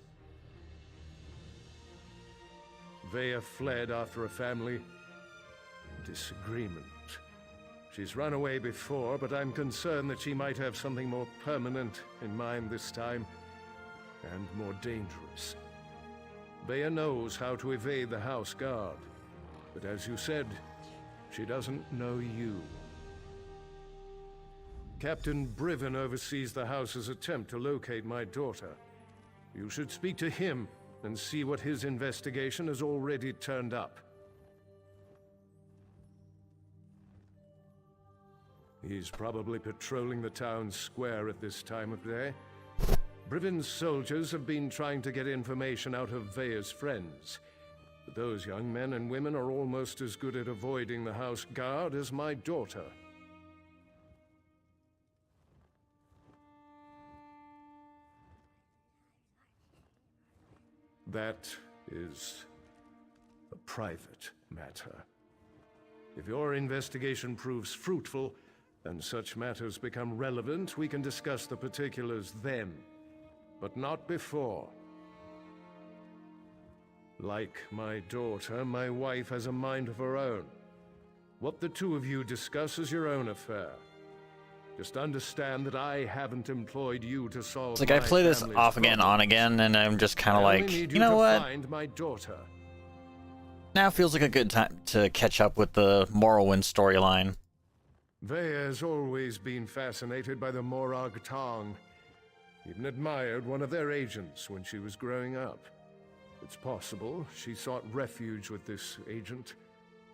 Vaya fled after a family disagreement. She's run away before, but I'm concerned that she might have something more permanent in mind this time, and more dangerous. Vaya knows how to evade the house guard, but as you said, she doesn't know you. Captain Briven oversees the house's attempt to locate my daughter. You should speak to him and see what his investigation has already turned up. He's probably patrolling the town square at this time of day. Briven's soldiers have been trying to get information out of Vaya's friends. But those young men and women are almost as good at avoiding the house guard as my daughter. That is a private matter. If your investigation proves fruitful, and such matters become relevant, we can discuss the particulars then, but not before. Like my daughter, my wife has a mind of her own. What the two of you discuss is your own affair. Just understand that I haven't employed you to solve. It's like I play this off again, on again, and I'm just kind of like, you know what? Find my daughter. Now feels like a good time to catch up with the Morrowind storyline. Vaya has always been fascinated by the Morag Tong. Even admired one of their agents when she was growing up. It's possible she sought refuge with this agent,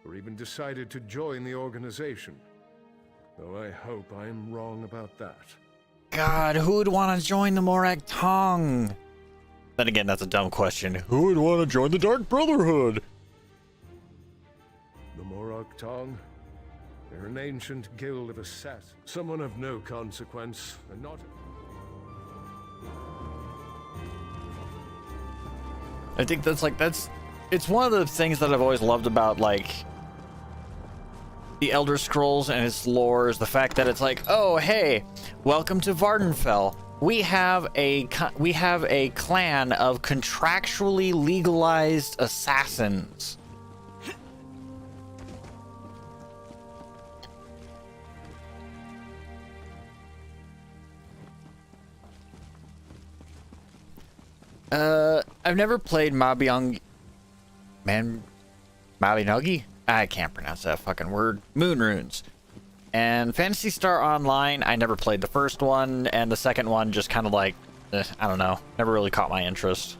or even decided to join the organization. Though I hope I'm wrong about that. God, who would want to join the Morag Tong? Then again, that's a dumb question. Who would want to join the Dark Brotherhood? The Morag Tong? They're an ancient guild of assassins. Someone of no consequence, and not... I think it's one of the things that I've always loved about, like, the Elder Scrolls and its lore is the fact that it's like, oh, hey, welcome to Vvardenfell. We have a clan of contractually legalized assassins. I've never played Mabinogi. I can't pronounce that fucking word. Moon Runes. And Phantasy Star Online, I never played the first one, and the second one just kind of like, I don't know, never really caught my interest.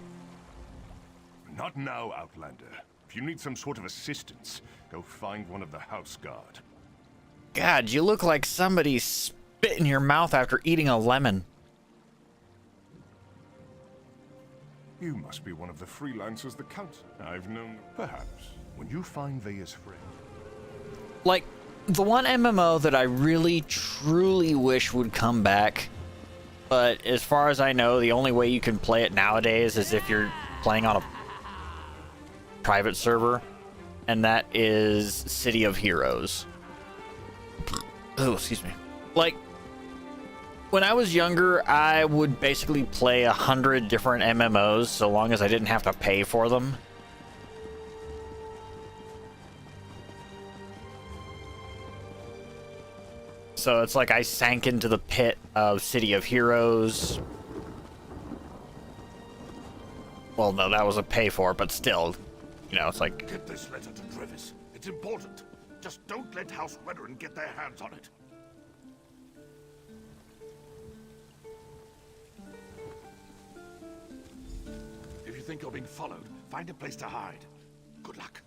Not now, Outlander. If you need some sort of assistance, go find one of the house guard. God, you look like somebody spit in your mouth after eating a lemon. You must be one of the freelancers the council. I've known, perhaps, when you find Vaya's friend. Like, the one MMO that I really, truly wish would come back, but as far as I know, the only way you can play it nowadays is if you're playing on a private server, and that is City of Heroes. Oh, excuse me. Like, when I was younger, I would basically play 100 different MMOs so long as I didn't have to pay for them. So it's like I sank into the pit of City of Heroes. Well, no, that was a pay for, but still, you know, it's like... Get this letter to Trevis. It's important. Just don't let House Weatherin get their hands on it. If you think you're being followed, find a place to hide. Good luck.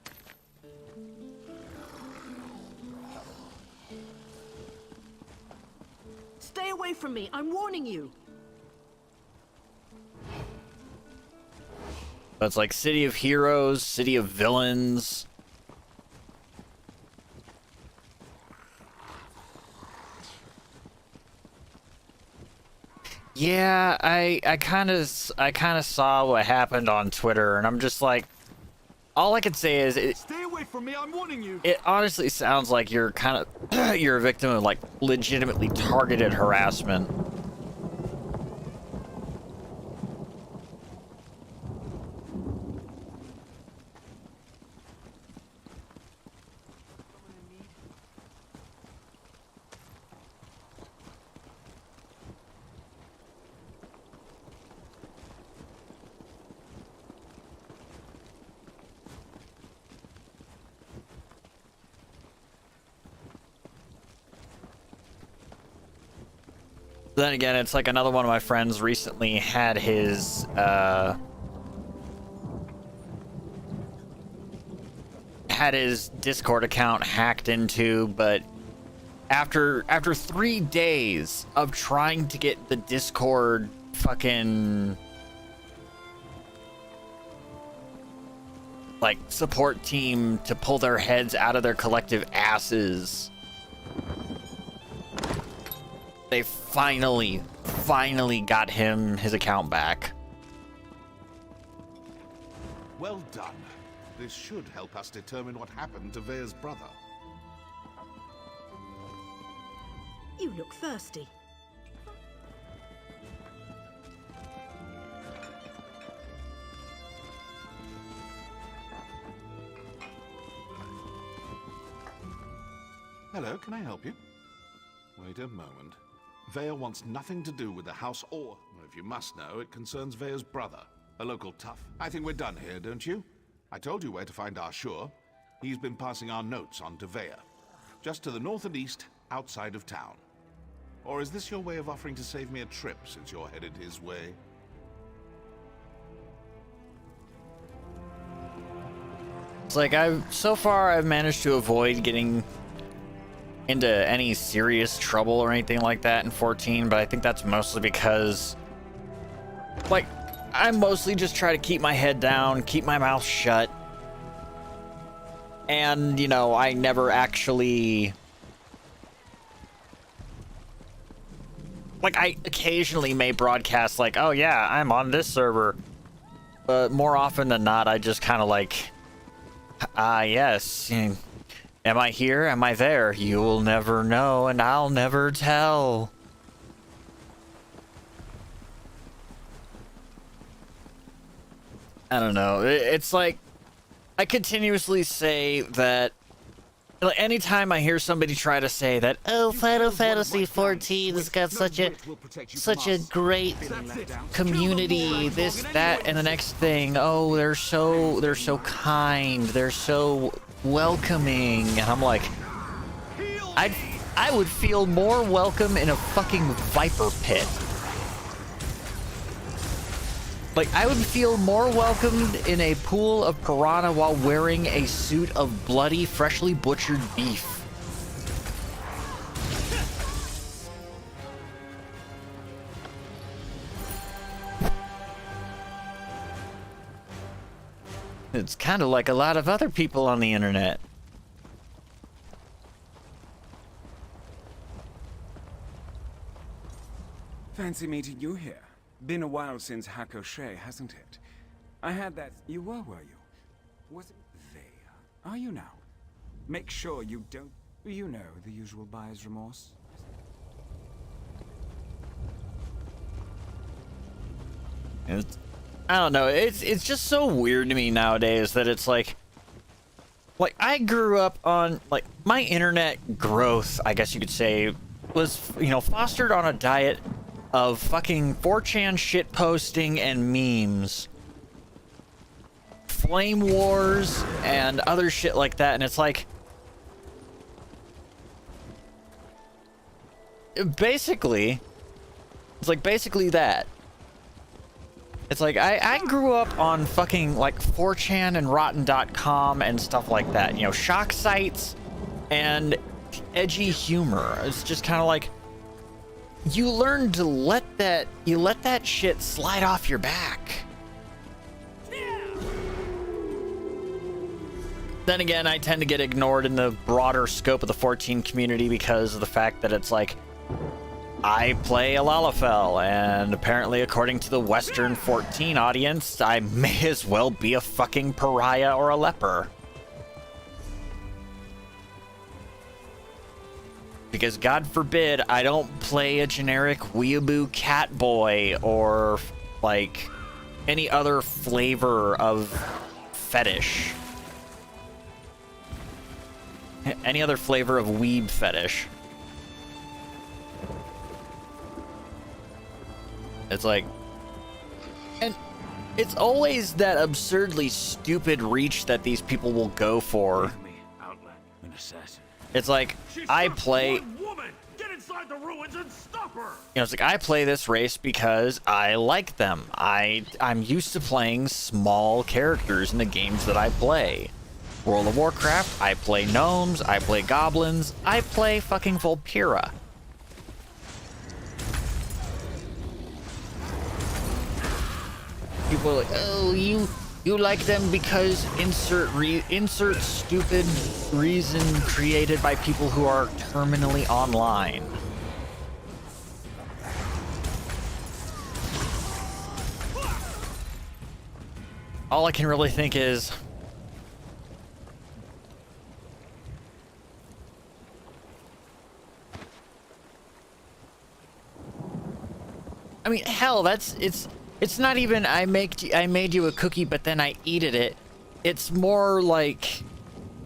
away from me. I'm warning you. It's like City of Heroes, City of Villains. Yeah, I kind of saw what happened on Twitter, and I'm just like, all I can say is, Stay away from me, I'm warning you. it honestly sounds like you're kind of you're a victim of like legitimately targeted harassment. Then again, it's like another one of my friends recently had his Discord account hacked into, but after 3 days of trying to get the Discord fucking like support team to pull their heads out of their collective asses, they finally got him his account back. Well done. This should help us determine what happened to Vea's brother. You look thirsty. Hello, can I help you? Wait a moment. Vea wants nothing to do with the house or, if you must know, it concerns Vea's brother, a local tough. I think we're done here, don't you? I told you where to find Ashur. He's been passing our notes on to Vea. Just to the north and east, outside of town. Or is this your way of offering to save me a trip, since you're headed his way? It's like so far I've managed to avoid getting into any serious trouble or anything like that in 14, but I think that's mostly because, like, I mostly just try to keep my head down, keep my mouth shut, and, you know, I never actually, like, I occasionally may broadcast, like, oh yeah, I'm on this server, but more often than not, I just kind of like, yes, am I here? Am I there? You'll never know, and I'll never tell. I don't know. It's like, I continuously say that, like, anytime I hear somebody try to say that, oh, Final Fantasy 14 has got such a great community, this, that, and the next thing. Oh, they're so kind. They're so welcoming, and I'm like, I would feel more welcome in a fucking viper pit. Like, I would feel more welcomed in a pool of piranha while wearing a suit of bloody, freshly butchered beef. It's kind of like a lot of other people on the internet. Fancy meeting you here. Been a while since Hakoshe, hasn't it? I had that... You were you? Was it Vea? Are you now? Make sure you don't... You know, the usual buyer's remorse. I don't know, it's just so weird to me nowadays that it's like I grew up on, like, my internet growth, I guess you could say, was, you know, fostered on a diet of fucking 4chan shit posting and memes, flame wars and other shit like that, and it's like, basically that. It's like, I grew up on fucking, like, 4chan and Rotten.com and stuff like that. You know, shock sites and edgy humor. It's just kind of like, you learn to let that shit slide off your back. Then again, I tend to get ignored in the broader scope of the 14 community because of the fact that it's like, I play a Lalafell, and apparently according to the Western 14 audience, I may as well be a fucking pariah or a leper. Because God forbid I don't play a generic weeaboo cat boy or like any other flavor of fetish. Any other flavor of weeb fetish. It's like, and it's always that absurdly stupid reach that these people will go for. It's like, I play, it's like I play this race because I like them. I'm used to playing small characters in the games that I play. World of Warcraft, I play gnomes, I play goblins, I play fucking Volpira. People are like, oh, you like them because insert stupid reason created by people who are terminally online. All I can really think is, I mean, hell, it's not even I made you a cookie, but then I eat it. It's more like,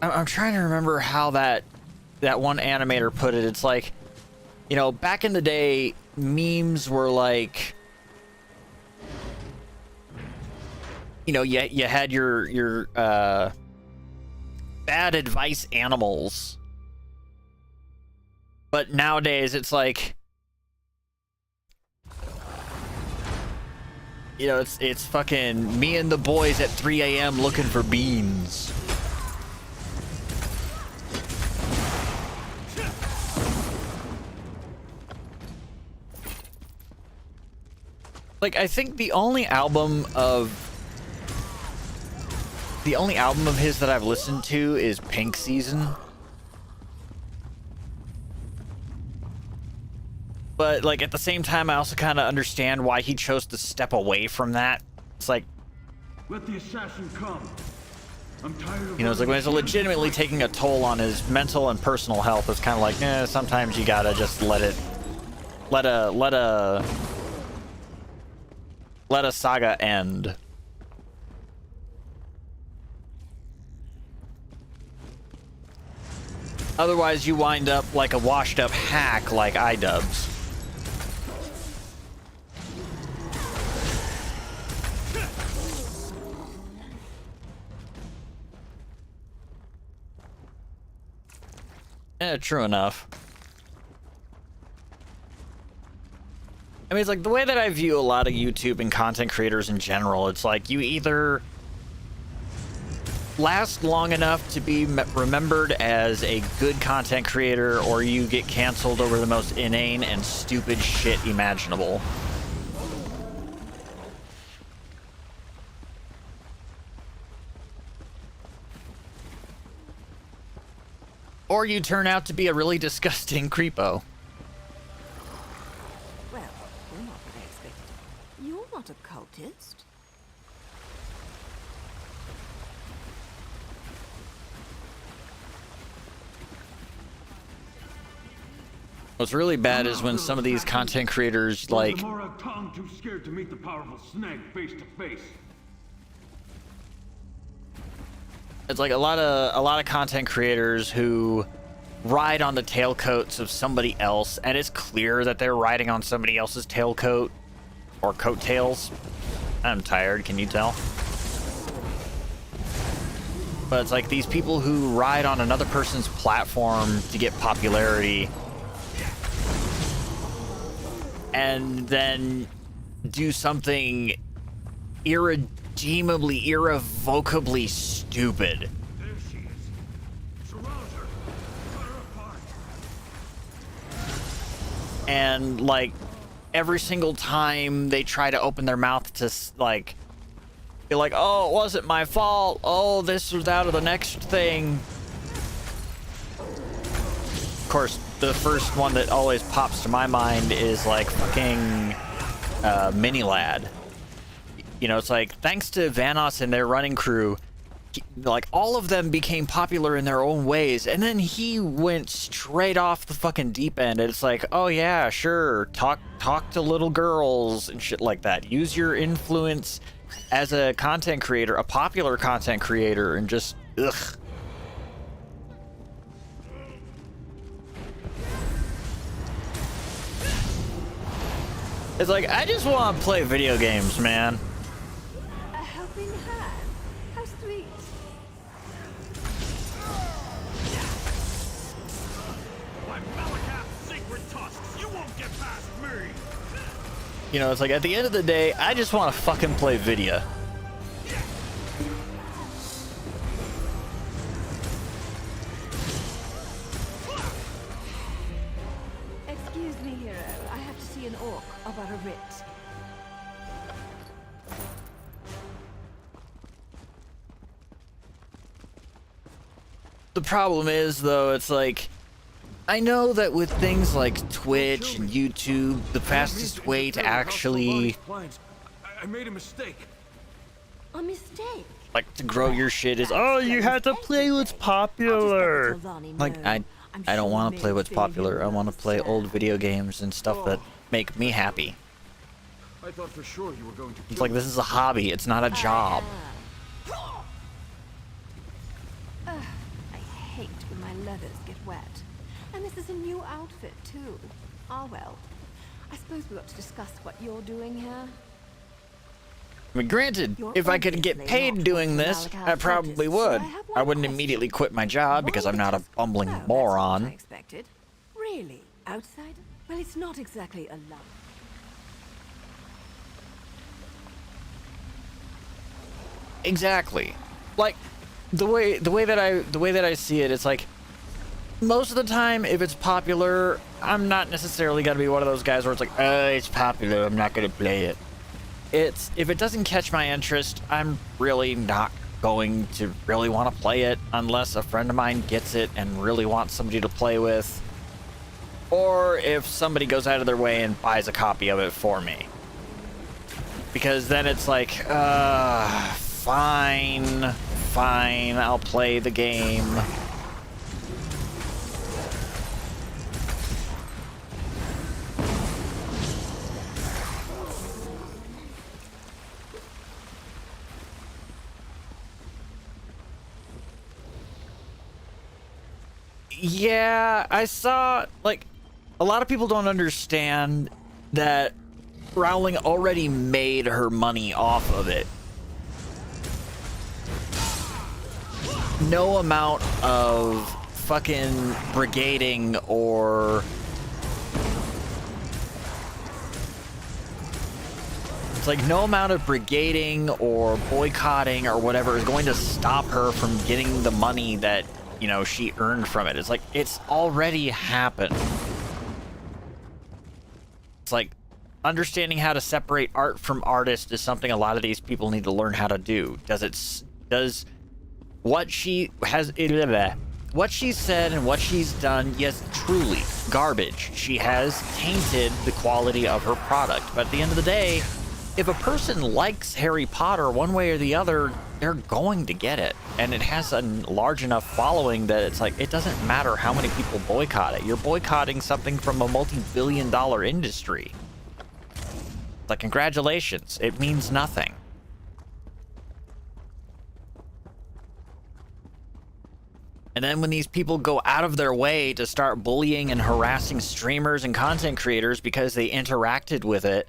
I'm trying to remember how that one animator put it. It's like, you know, back in the day, memes were like, you know, you had your bad advice animals, but nowadays it's like, you know, it's fucking me and the boys at 3 a.m. looking for beans. Like, I think the only album of his that I've listened to is Pink Season. But, like, at the same time, I also kind of understand why he chose to step away from that. It's like, let the assassin come. I'm tired of, you know, it's like when it's legitimately taking a toll on his mental and personal health, it's kind of like, sometimes you gotta just let a saga end. Otherwise, you wind up like a washed up hack like iDubbbz. True enough. I mean, it's like the way that I view a lot of YouTube and content creators in general, it's like you either last long enough to be remembered as a good content creator, or you get canceled over the most inane and stupid shit imaginable. Or you turn out to be a really disgusting creepo. Well, you're not what I expected. You're not a cultist. What's really bad is when some of these content creators, like, the more I've Tom too scared to meet the powerful snag face to face. it's like a lot of content creators who ride on the tailcoats of somebody else, and it's clear that they're riding on somebody else's tailcoat or coattails. I'm tired, can you tell? But it's like these people who ride on another person's platform to get popularity and then do something irredeemably, irrevocably stupid. There she is. Surround her. Cut her apart. and like every single time they try to open their mouth to like be like, oh, it wasn't my fault, oh, this was out of the next thing. Of course, the first one that always pops to my mind is like fucking Mini Lad. You know, it's like, thanks to Vanos and their running crew, like all of them became popular in their own ways, and then he went straight off the fucking deep end. And it's like, oh yeah, sure, talk to little girls and shit like that. Use your influence as a content creator, a popular content creator, and just ugh. It's like, I just want to play video games, man. A helping hand? How sweet. My Malakav's secret tusks, you won't get past me! You know, it's like, at the end of the day, I just want to fucking play video. Excuse me, hero. I have to see an orc about a writ. The problem is, though, it's like, I know that with things like Twitch and YouTube, the fastest way to actually, I made a mistake. A mistake? like, to grow your shit is, oh, you have to play what's popular. Like, I don't want to play what's popular. I want to play old video games and stuff that make me happy. I thought for sure you were going to. It's like, this is a hobby. It's not a job. I hate when my leathers get wet. And this is a new outfit, too. Ah, well. I suppose we ought to discuss what you're doing here. I mean, granted, if I could get paid doing this, I probably would. I wouldn't immediately quit my job because I'm not a bumbling moron. I expected. Really? Outsider? Well, it's not exactly a love. Exactly. Like, the way that I see it, it's like, most of the time, if it's popular, I'm not necessarily gonna be one of those guys where it's like, it's popular, I'm not gonna play it. It's, if it doesn't catch my interest, I'm really not going to really want to play it unless a friend of mine gets it and really wants somebody to play with, or if somebody goes out of their way and buys a copy of it for me. Because then it's like, fine, I'll play the game. Yeah, I saw, like, a lot of people don't understand that Rowling already made her money off of it. No amount of fucking brigading or it's like no amount of brigading or boycotting or whatever is going to stop her from getting the money that, you know, she earned from it. It's like, it's already happened. It's like, understanding how to separate art from artist is something a lot of these people need to learn how to do. Does what she has, what she said and what she's done, yes, truly garbage. She has tainted the quality of her product. But at the end of the day, if a person likes Harry Potter one way or the other, they're going to get it. And it has a large enough following that it's like, it doesn't matter how many people boycott it. You're boycotting something from a multi-billion-dollar industry. Like, congratulations, it means nothing. And then when these people go out of their way to start bullying and harassing streamers and content creators because they interacted with it,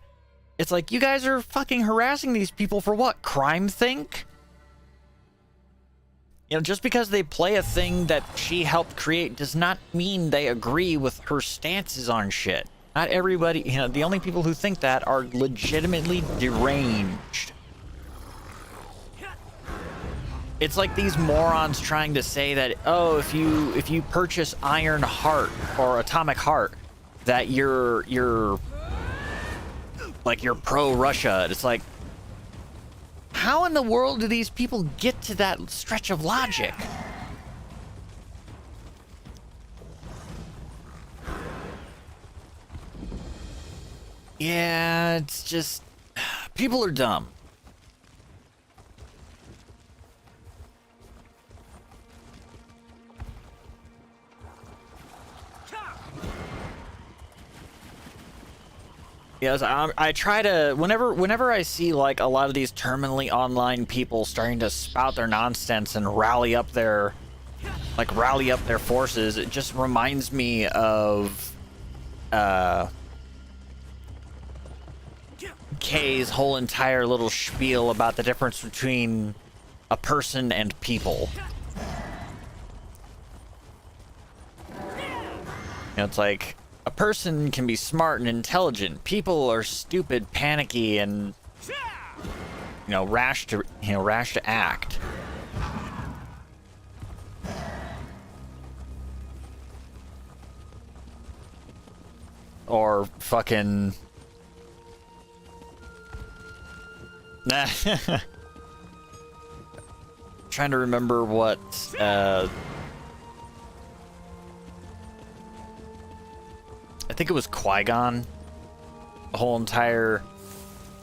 it's like, you guys are fucking harassing these people for what? Crime think? You know, just because they play a thing that she helped create does not mean they agree with her stances on shit. Not everybody, you know, the only people who think that are legitimately deranged. It's like these morons trying to say that, oh, if you purchase Iron Heart or Atomic Heart, that you're like you're pro-Russia. It's like, how in the world do these people get to that stretch of logic? Yeah, it's just people are dumb. Yes, I try to, whenever I see like a lot of these terminally online people starting to spout their nonsense and rally up their forces, it just reminds me of Kay's whole entire little spiel about the difference between a person and people. It's like, a person can be smart and intelligent. People are stupid, panicky, and rash to act. Or fucking trying to remember what I think it was Qui-Gon. The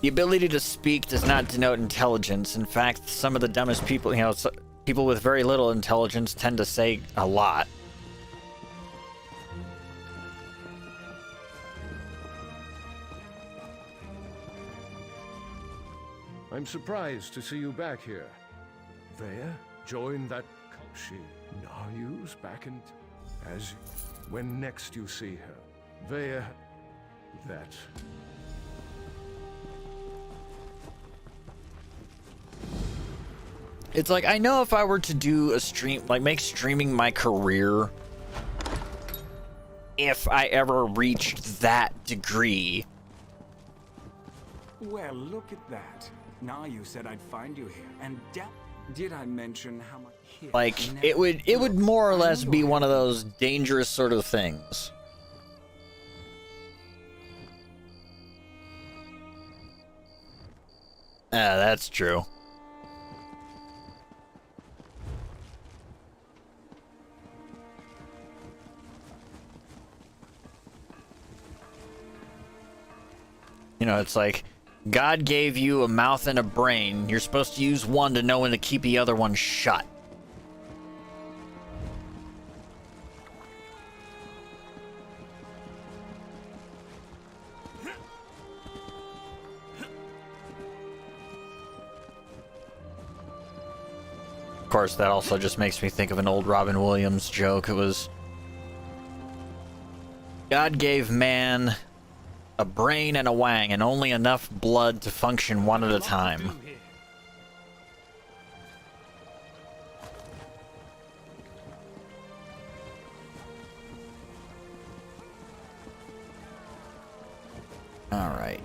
ability to speak does not denote intelligence. In fact, some of the dumbest people, people with very little intelligence tend to say a lot. I'm surprised to see you back here. Vaya joined that she Naryu's back in when next you see her. Vaya, that. It's like, I know if I were to do a stream, like make streaming my career, if I ever reached that degree. Well, look at that. Now you said I'd find you here, and did I mention how much? Like, it would more or less be one of those dangerous sort of things. That's true. It's like, God gave you a mouth and a brain. You're supposed to use one to know when to keep the other one shut. Of course, that also just makes me think of an old Robin Williams joke. It was, God gave man a brain and a wang, and only enough blood to function one at a time. All right.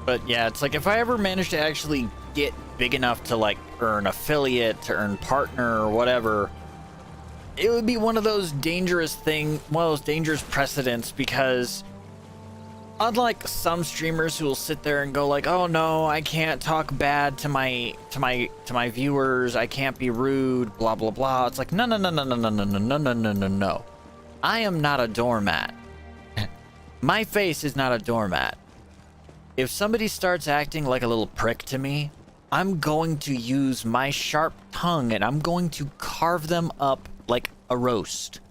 But yeah, it's like, if I ever manage to actually get big enough to like earn affiliate, to earn partner or whatever, it would be one of those dangerous precedents, because unlike some streamers who will sit there and go like, oh no, I can't talk bad to my viewers, I can't be rude, blah blah blah. It's like, no. I am not a doormat. My face is not a doormat. If somebody starts acting like a little prick to me, I'm going to use my sharp tongue and I'm going to carve them up like a roast.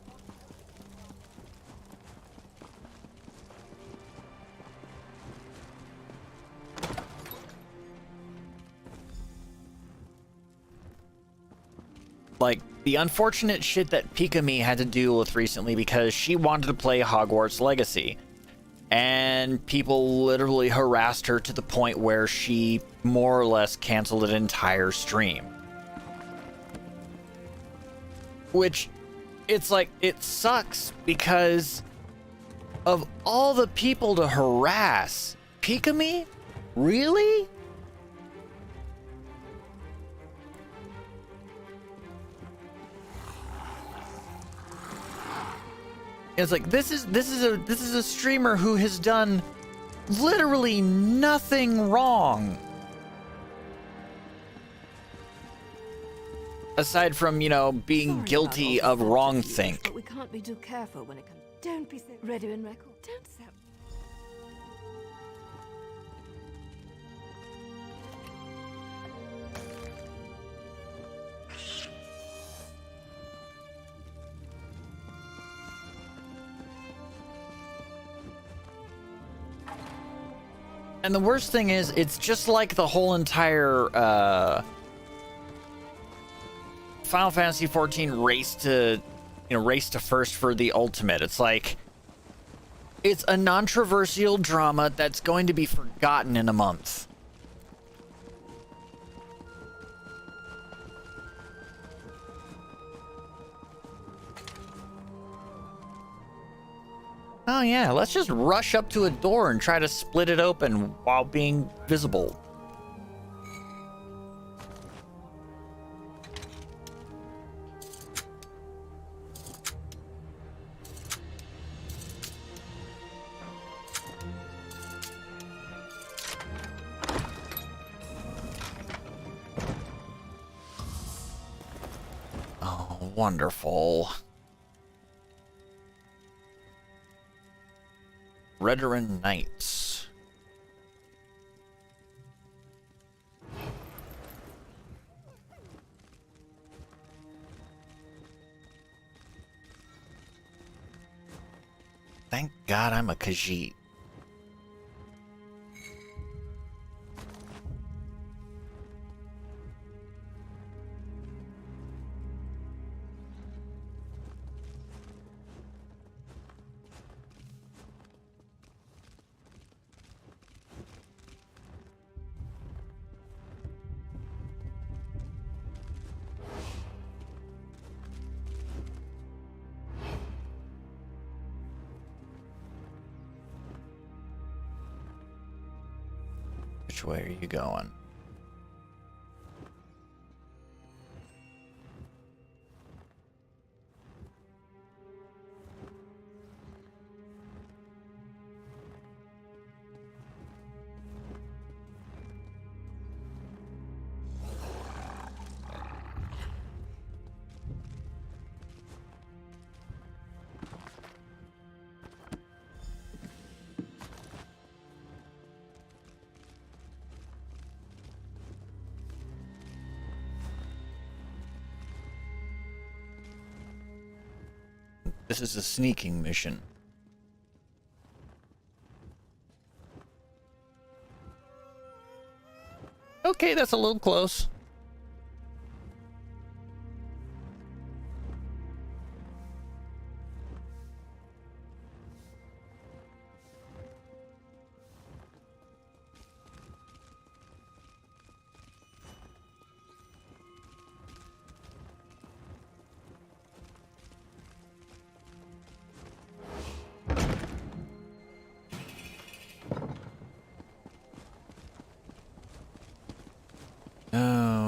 Like, the unfortunate shit that Pika-Me had to deal with recently because she wanted to play Hogwarts Legacy. And people literally harassed her to the point where she more or less canceled an entire stream. Which, it's like, it sucks because of all the people to harass. Pikami? Really? It's like, this is a streamer who has done literally nothing wrong. Aside from, you know, being guilty of wrongthink. But we can't be too careful when it comes. Don't be so ready and record. Don't sell. And the worst thing is, it's just like the whole entire Final Fantasy XIV race to first for the ultimate. It's like, it's a non-traversial drama that's going to be forgotten in a month. Oh yeah, let's just rush up to a door and try to split it open while being visible. Oh, wonderful. Redoran Knights. Thank God I'm a Khajiit. Which way are you going? This is a sneaking mission. Okay, that's a little close.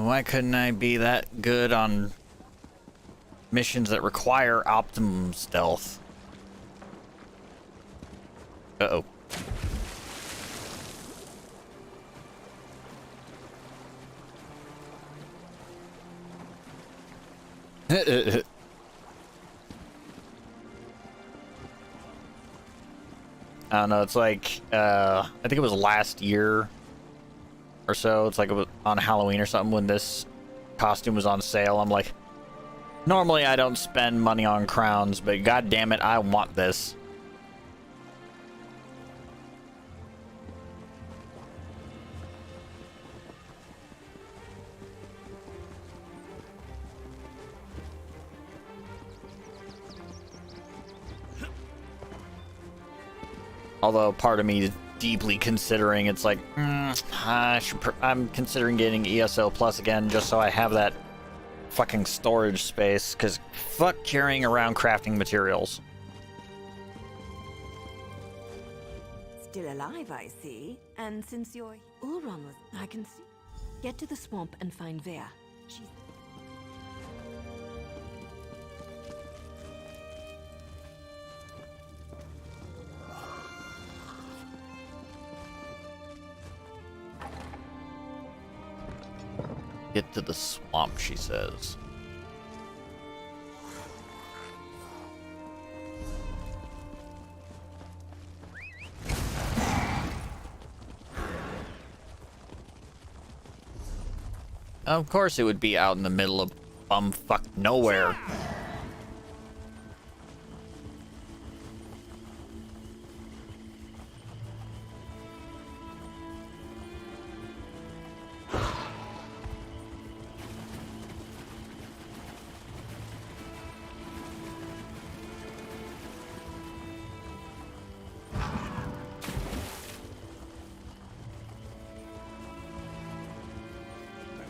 Why couldn't I be that good on missions that require optimum stealth? Uh-oh. I don't know, it's like, I think it was last year or so. It's like it was on Halloween or something when this costume was on sale. I'm like, normally I don't spend money on crowns, but god damn it, I want this. Although part of me is deeply considering, it's like, I'm considering getting ESO Plus again just so I have that fucking storage space, because fuck carrying around crafting materials. Still alive, I see. And since you're... Ulron was... I can see... Get to the swamp and find Vea. She's... Get to the swamp, she says. Of course it would be out in the middle of bumfuck nowhere.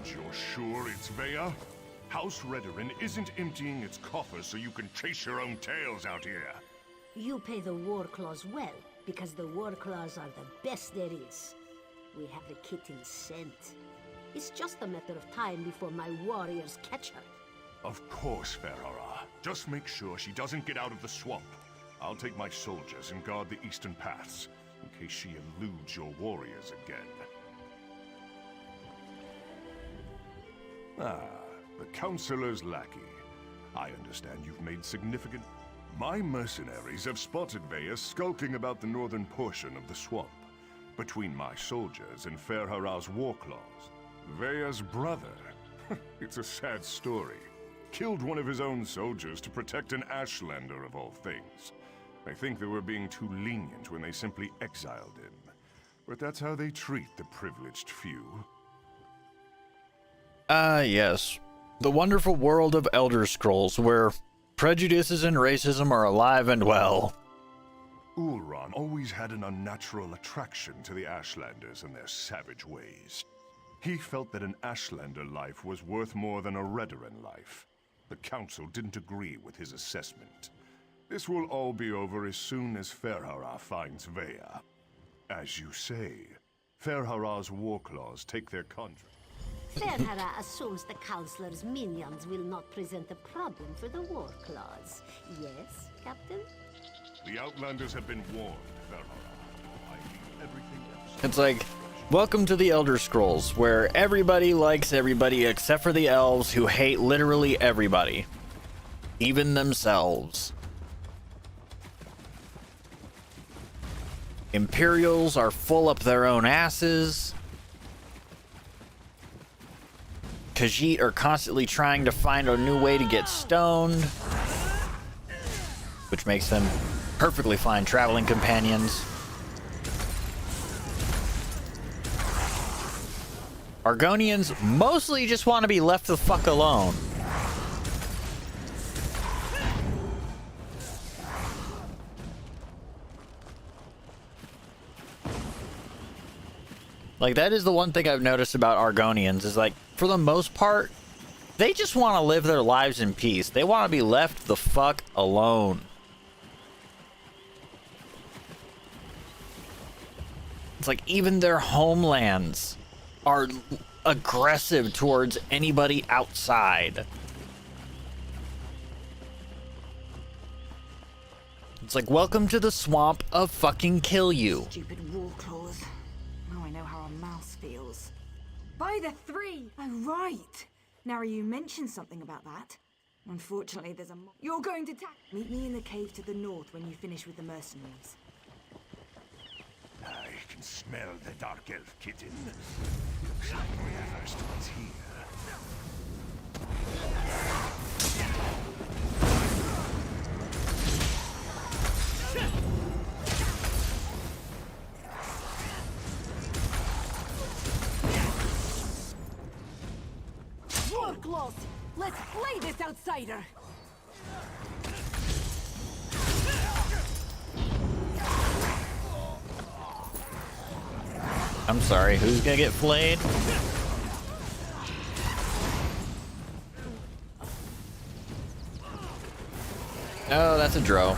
You're sure it's Vea? House Redoran isn't emptying its coffers so you can chase your own tails out here. You pay the war claws well, because the war claws are the best there is. We have the kitten scent. It's just a matter of time before my warriors catch her. Of course, Ferhara. Just make sure she doesn't get out of the swamp. I'll take my soldiers and guard the eastern paths, in case she eludes your warriors again. Ah, the Counselor's lackey. I understand you've made significant... My mercenaries have spotted Vea skulking about the northern portion of the swamp, between my soldiers and Ferhara's war claws. Vea's brother. It's a sad story. Killed one of his own soldiers to protect an Ashlander of all things. I think they were being too lenient when they simply exiled him. But that's how they treat the privileged few. Yes. The wonderful world of Elder Scrolls, where prejudices and racism are alive and well. Ulron always had an unnatural attraction to the Ashlanders and their savage ways. He felt that an Ashlander life was worth more than a Redoran life. The Council didn't agree with his assessment. This will all be over as soon as Ferhara finds Vea. As you say, Ferhara's war claws take their contract. Ferhara assumes the Counselor's minions will not present a problem for the war claws. Yes, Captain? The Outlanders have been warned, Ferhara. I leave everything else. It's like, welcome to the Elder Scrolls, where everybody likes everybody except for the elves who hate literally everybody. Even themselves. Imperials are full up their own asses. Khajiit are constantly trying to find a new way to get stoned, which makes them perfectly fine traveling companions. Argonians mostly just want to be left the fuck alone. Like, that is the one thing I've noticed about Argonians, is like, for the most part, they just want to live their lives in peace. They want to be left the fuck alone. It's like, even their homelands are aggressive towards anybody outside. It's like, welcome to the swamp of fucking kill you. Stupid war claws. Now I know how a mouse feels. By the three! Oh, right. Now you mentioned something about that. Unfortunately, there's a... You're going to meet me in the cave to the north when you finish with the mercenaries. I can smell the dark elf kitten. Looks like we're the first ones here. War claws! Let's play this outsider! I'm sorry, who's gonna get flayed? Oh, that's a dro.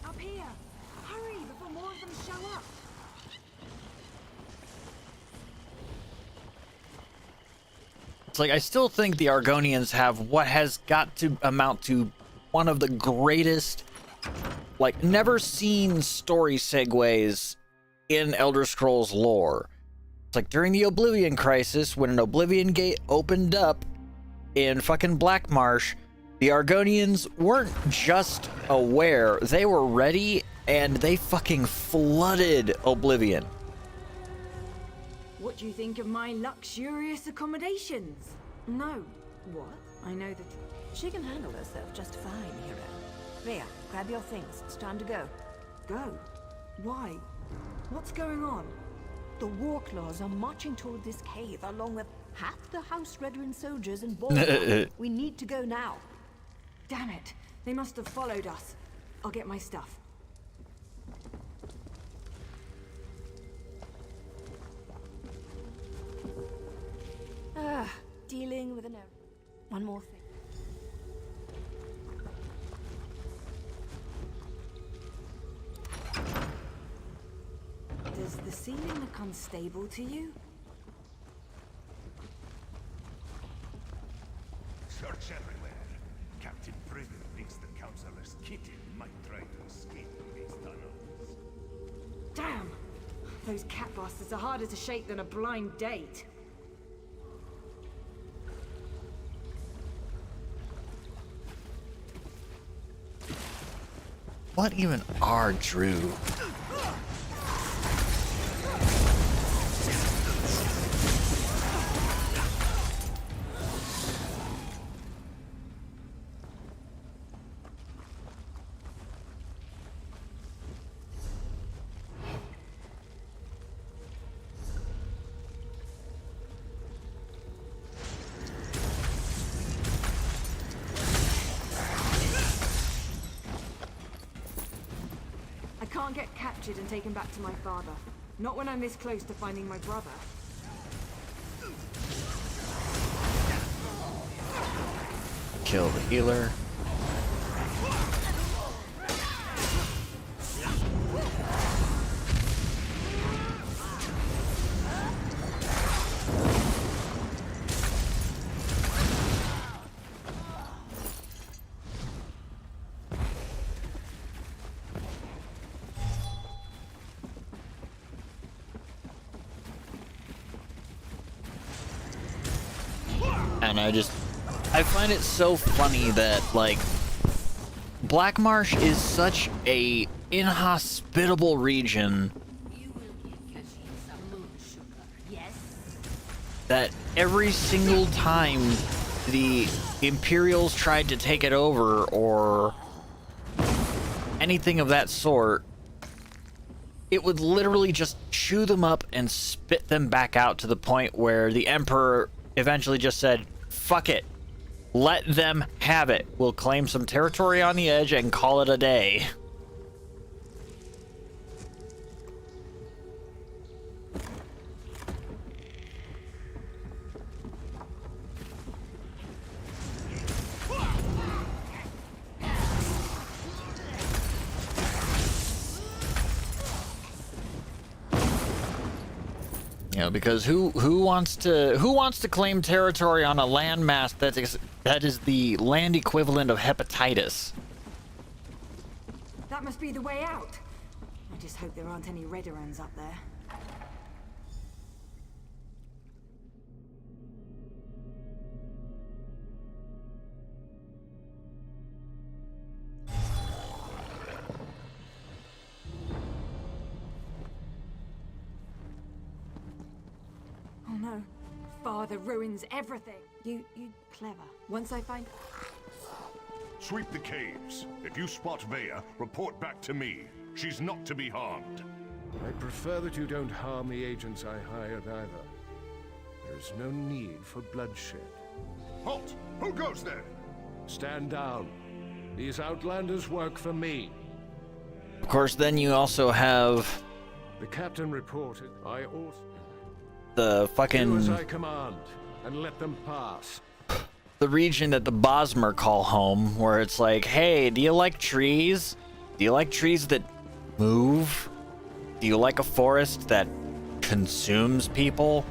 Up here! Hurry before more of them show up! It's like, I still think the Argonians have what has got to amount to one of the greatest, like, never seen story segues in Elder Scrolls lore. It's like during the Oblivion Crisis, when an Oblivion Gate opened up in fucking Black Marsh, the Argonians weren't just aware, they were ready, and they fucking flooded Oblivion. What do you think of my luxurious accommodations? No. What? I know the She can handle herself just fine, hero. Rhea, grab your things. It's time to go. Go? Why? What's going on? The Warclaws are marching toward this cave along with half the House Redrin soldiers and Borg. We need to go now. Damn it. They must have followed us. I'll get my stuff. Dealing with an error. One more thing. Does the ceiling look unstable to you? Search everywhere. Captain Privy thinks the Councillor's kitten might try to escape from these tunnels. Damn! Those cat bastards are harder to shake than a blind date. What even are Drew? I can't get captured and taken back to my father. Not when I'm this close to finding my brother. Kill the healer. And I find it so funny that, like, Black Marsh is such a inhospitable region that every single time the Imperials tried to take it over or anything of that sort, it would literally just chew them up and spit them back out, to the point where the Emperor eventually just said, fuck it. Let them have it. We'll claim some territory on the edge and call it a day. You know, because who wants to claim territory on a landmass that is the land equivalent of hepatitis? That must be the way out. I just hope there aren't any Redderans up there. Oh no. Father ruins everything. You clever. Once I find... Sweep the caves. If you spot Vea, report back to me. She's not to be harmed. I prefer that you don't harm the agents I hired either. There's no need for bloodshed. Halt! Who goes there? Stand down. These outlanders work for me. Of course, then you also have The captain reported. I also the do as I fucking command and let them pass. the region that the Bosmer call home, where it's like, hey, do you like trees? Do you like trees that move? Do you like a forest that consumes people?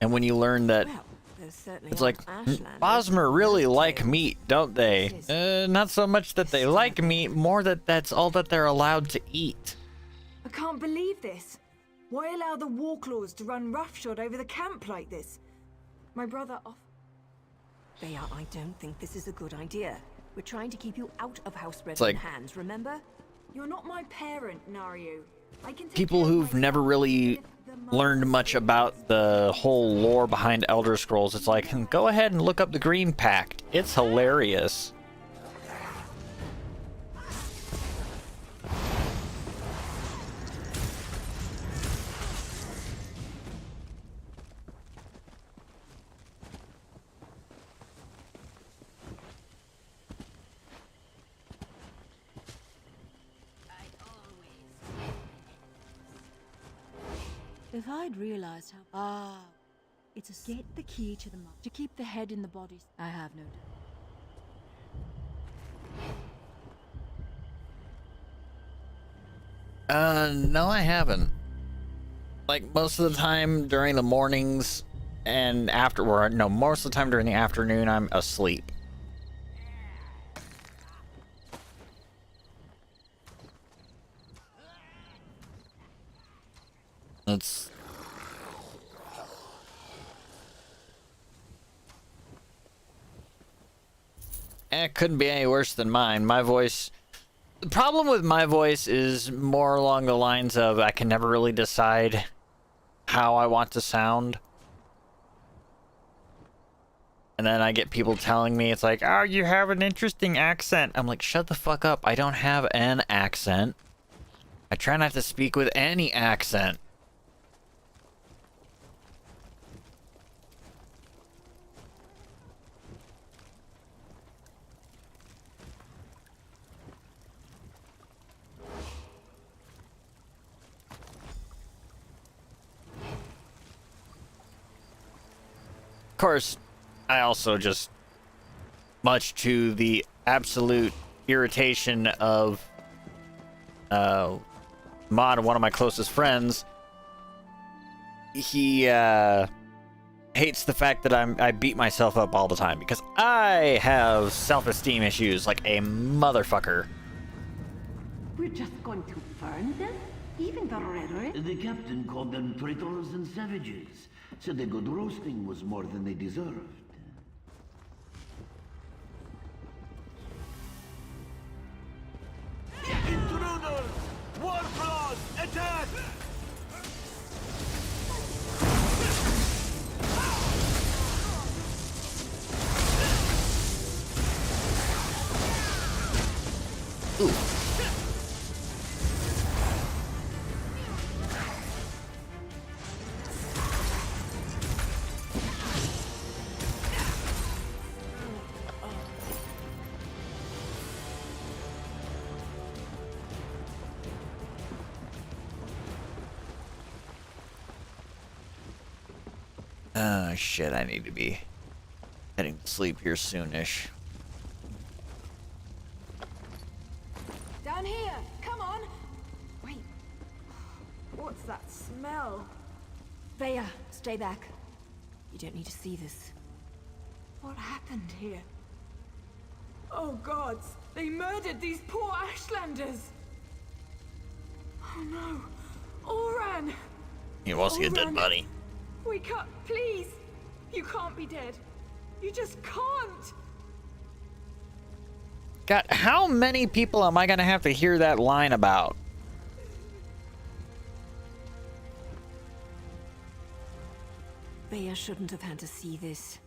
And when you learn that Well, there's certainly it's like, Ashlanders. Bosmer really like meat, don't they? Not so much that they like meat, more that that's all that they're allowed to eat. I can't believe this. Why allow the Warclaws to run roughshod over the camp like this? My brother off. Bea, I don't think this is a good idea. We're trying to keep you out of House Red's like- hands, remember? You're not my parent, Naryu. I can take People care of who've myself. never really learned much about the whole lore behind Elder Scrolls, it's like, go ahead and look up the Green Pact. It's hilarious. If I'd realized how... it's a get the key to the mine. To keep the head in the body. I have no doubt. No, I haven't. Like, most of the time during the mornings and afterward, no, most of the time during the afternoon, I'm asleep. It's... It couldn't be any worse than mine. My voice... The problem with my voice is more along the lines of I can never really decide how I want to sound. And then I get people telling me, it's like, oh, you have an interesting accent. I'm like, shut the fuck up. I don't have an accent. I try not to speak with any accent. Of course, I also just, much to the absolute irritation of Mod, one of my closest friends, he hates the fact that I beat myself up all the time because I have self-esteem issues like a motherfucker. We're just going to burn them? Even the rhetoric? The captain called them traitors and savages. Said the good roasting was more than they deserved. Intruders! Warclaws! Attack! Oh shit, I need to be heading to sleep here soonish. Down here! Come on! Wait. What's that smell? Bea, stay back. You don't need to see this. What happened here? Oh gods! They murdered these poor Ashlanders! Oh no! Oran! He wants to get dead Oran. body. Wake up, please! You can't be dead. You just can't! God, how many people am I gonna have to hear that line about? Bea shouldn't have had to see this.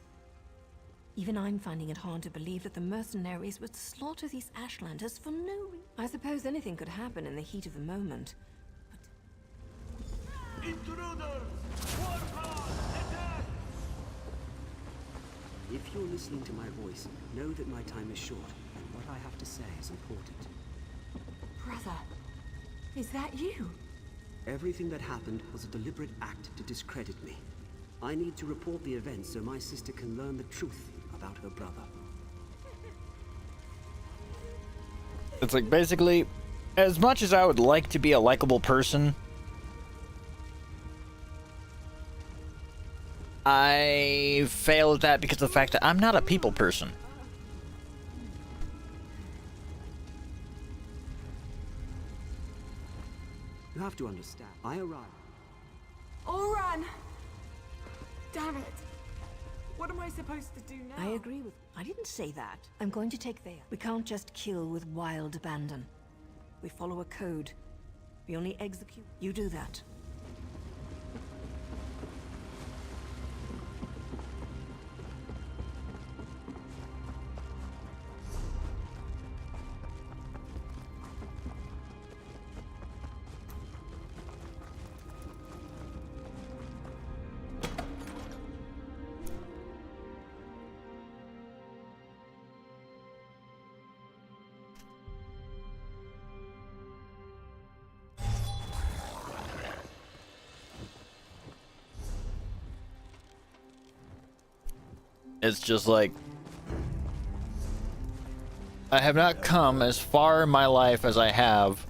Even I'm finding it hard to believe that the mercenaries would slaughter these Ashlanders for no reason. I suppose anything could happen in the heat of the moment. If you're listening to my voice, know that my time is short, and what I have to say is important. Brother, is that you? Everything that happened was a deliberate act to discredit me. I need to report the events so my sister can learn the truth about her brother. It's like, basically, as much as I would like to be a likable person, I fail at that because of the fact that I'm not a people person. You have to understand. I arrived. Oran! Damn it! What am I supposed to do now? I agree with... I didn't say that. I'm going to take Vaya. We can't just kill with wild abandon. We follow a code. We only execute... You do that. It's just like, I have not come as far in my life as I have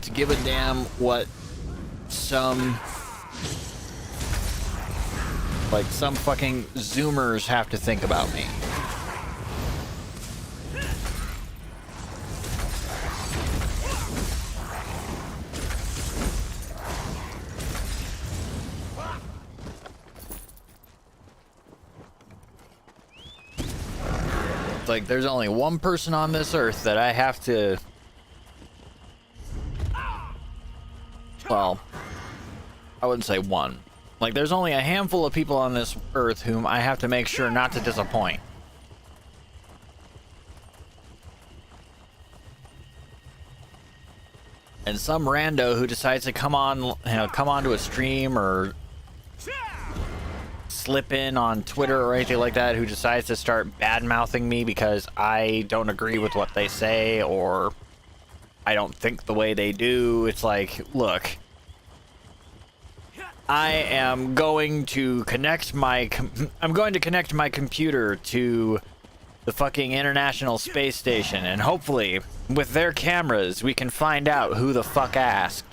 to give a damn what some fucking Zoomers have to think about me. Like, there's only one person on this earth that I have to... Well, I wouldn't say one. Like, there's only a handful of people on this earth whom I have to make sure not to disappoint. And some rando who decides to come onto a stream or slip in on Twitter or anything like that, who decides to start bad-mouthing me because I don't agree with what they say or I don't think the way they do. It's like, look, I am going to connect my computer to the fucking International Space Station, and hopefully with their cameras we can find out who the fuck asked.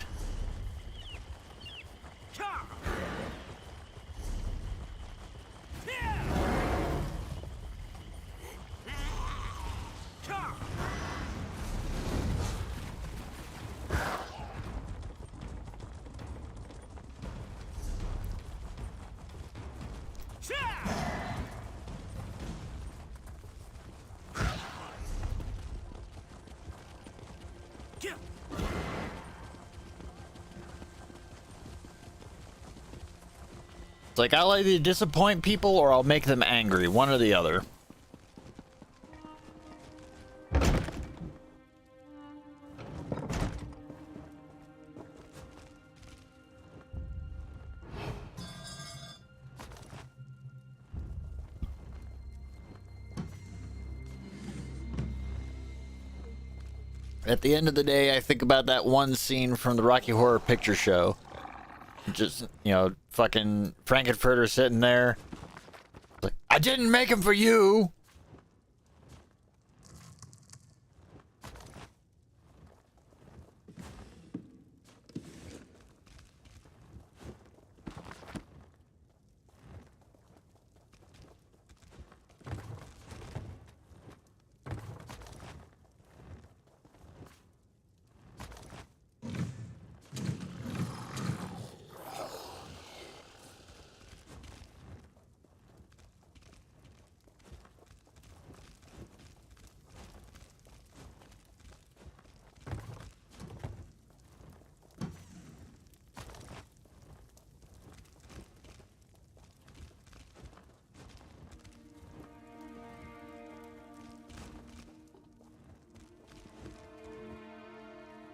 It's like, I'll either disappoint people or I'll make them angry, one or the other. At the end of the day, I think about that one scene from the Rocky Horror Picture Show. Just, you know, fucking Frankenfurter sitting there. Like, I didn't make him for you!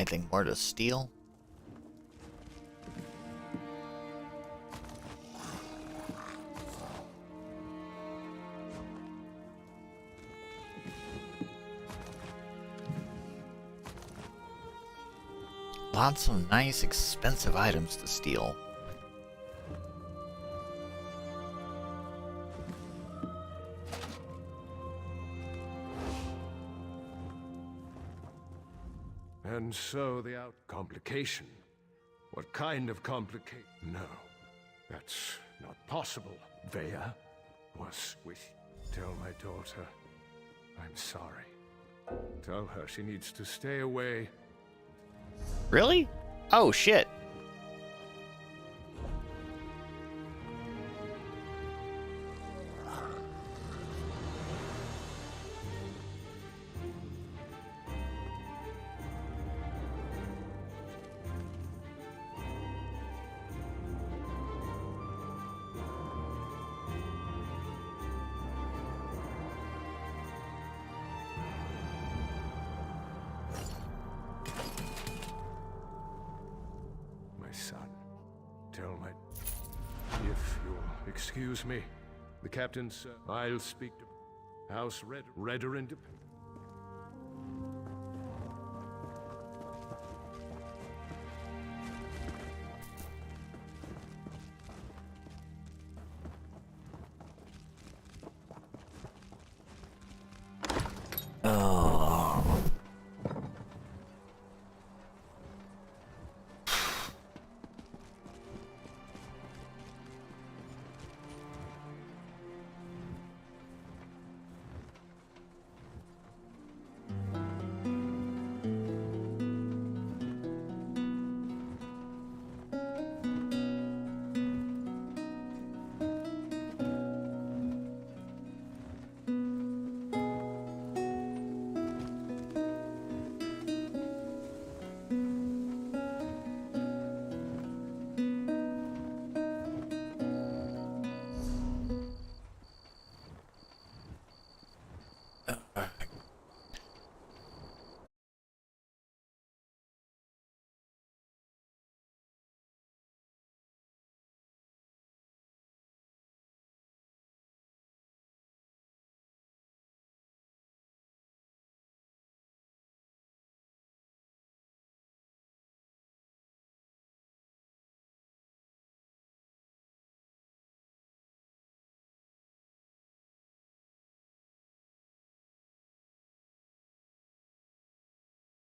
Anything more to steal? Lots of nice, expensive items to steal. And so the complication. What kind of complication? No, that's not possible. Vea was with. Tell my daughter I'm sorry. Tell her she needs to stay away. Really? Oh, shit. If you'll excuse me, the captain's. I'll speak to House Redder. Redder Independent.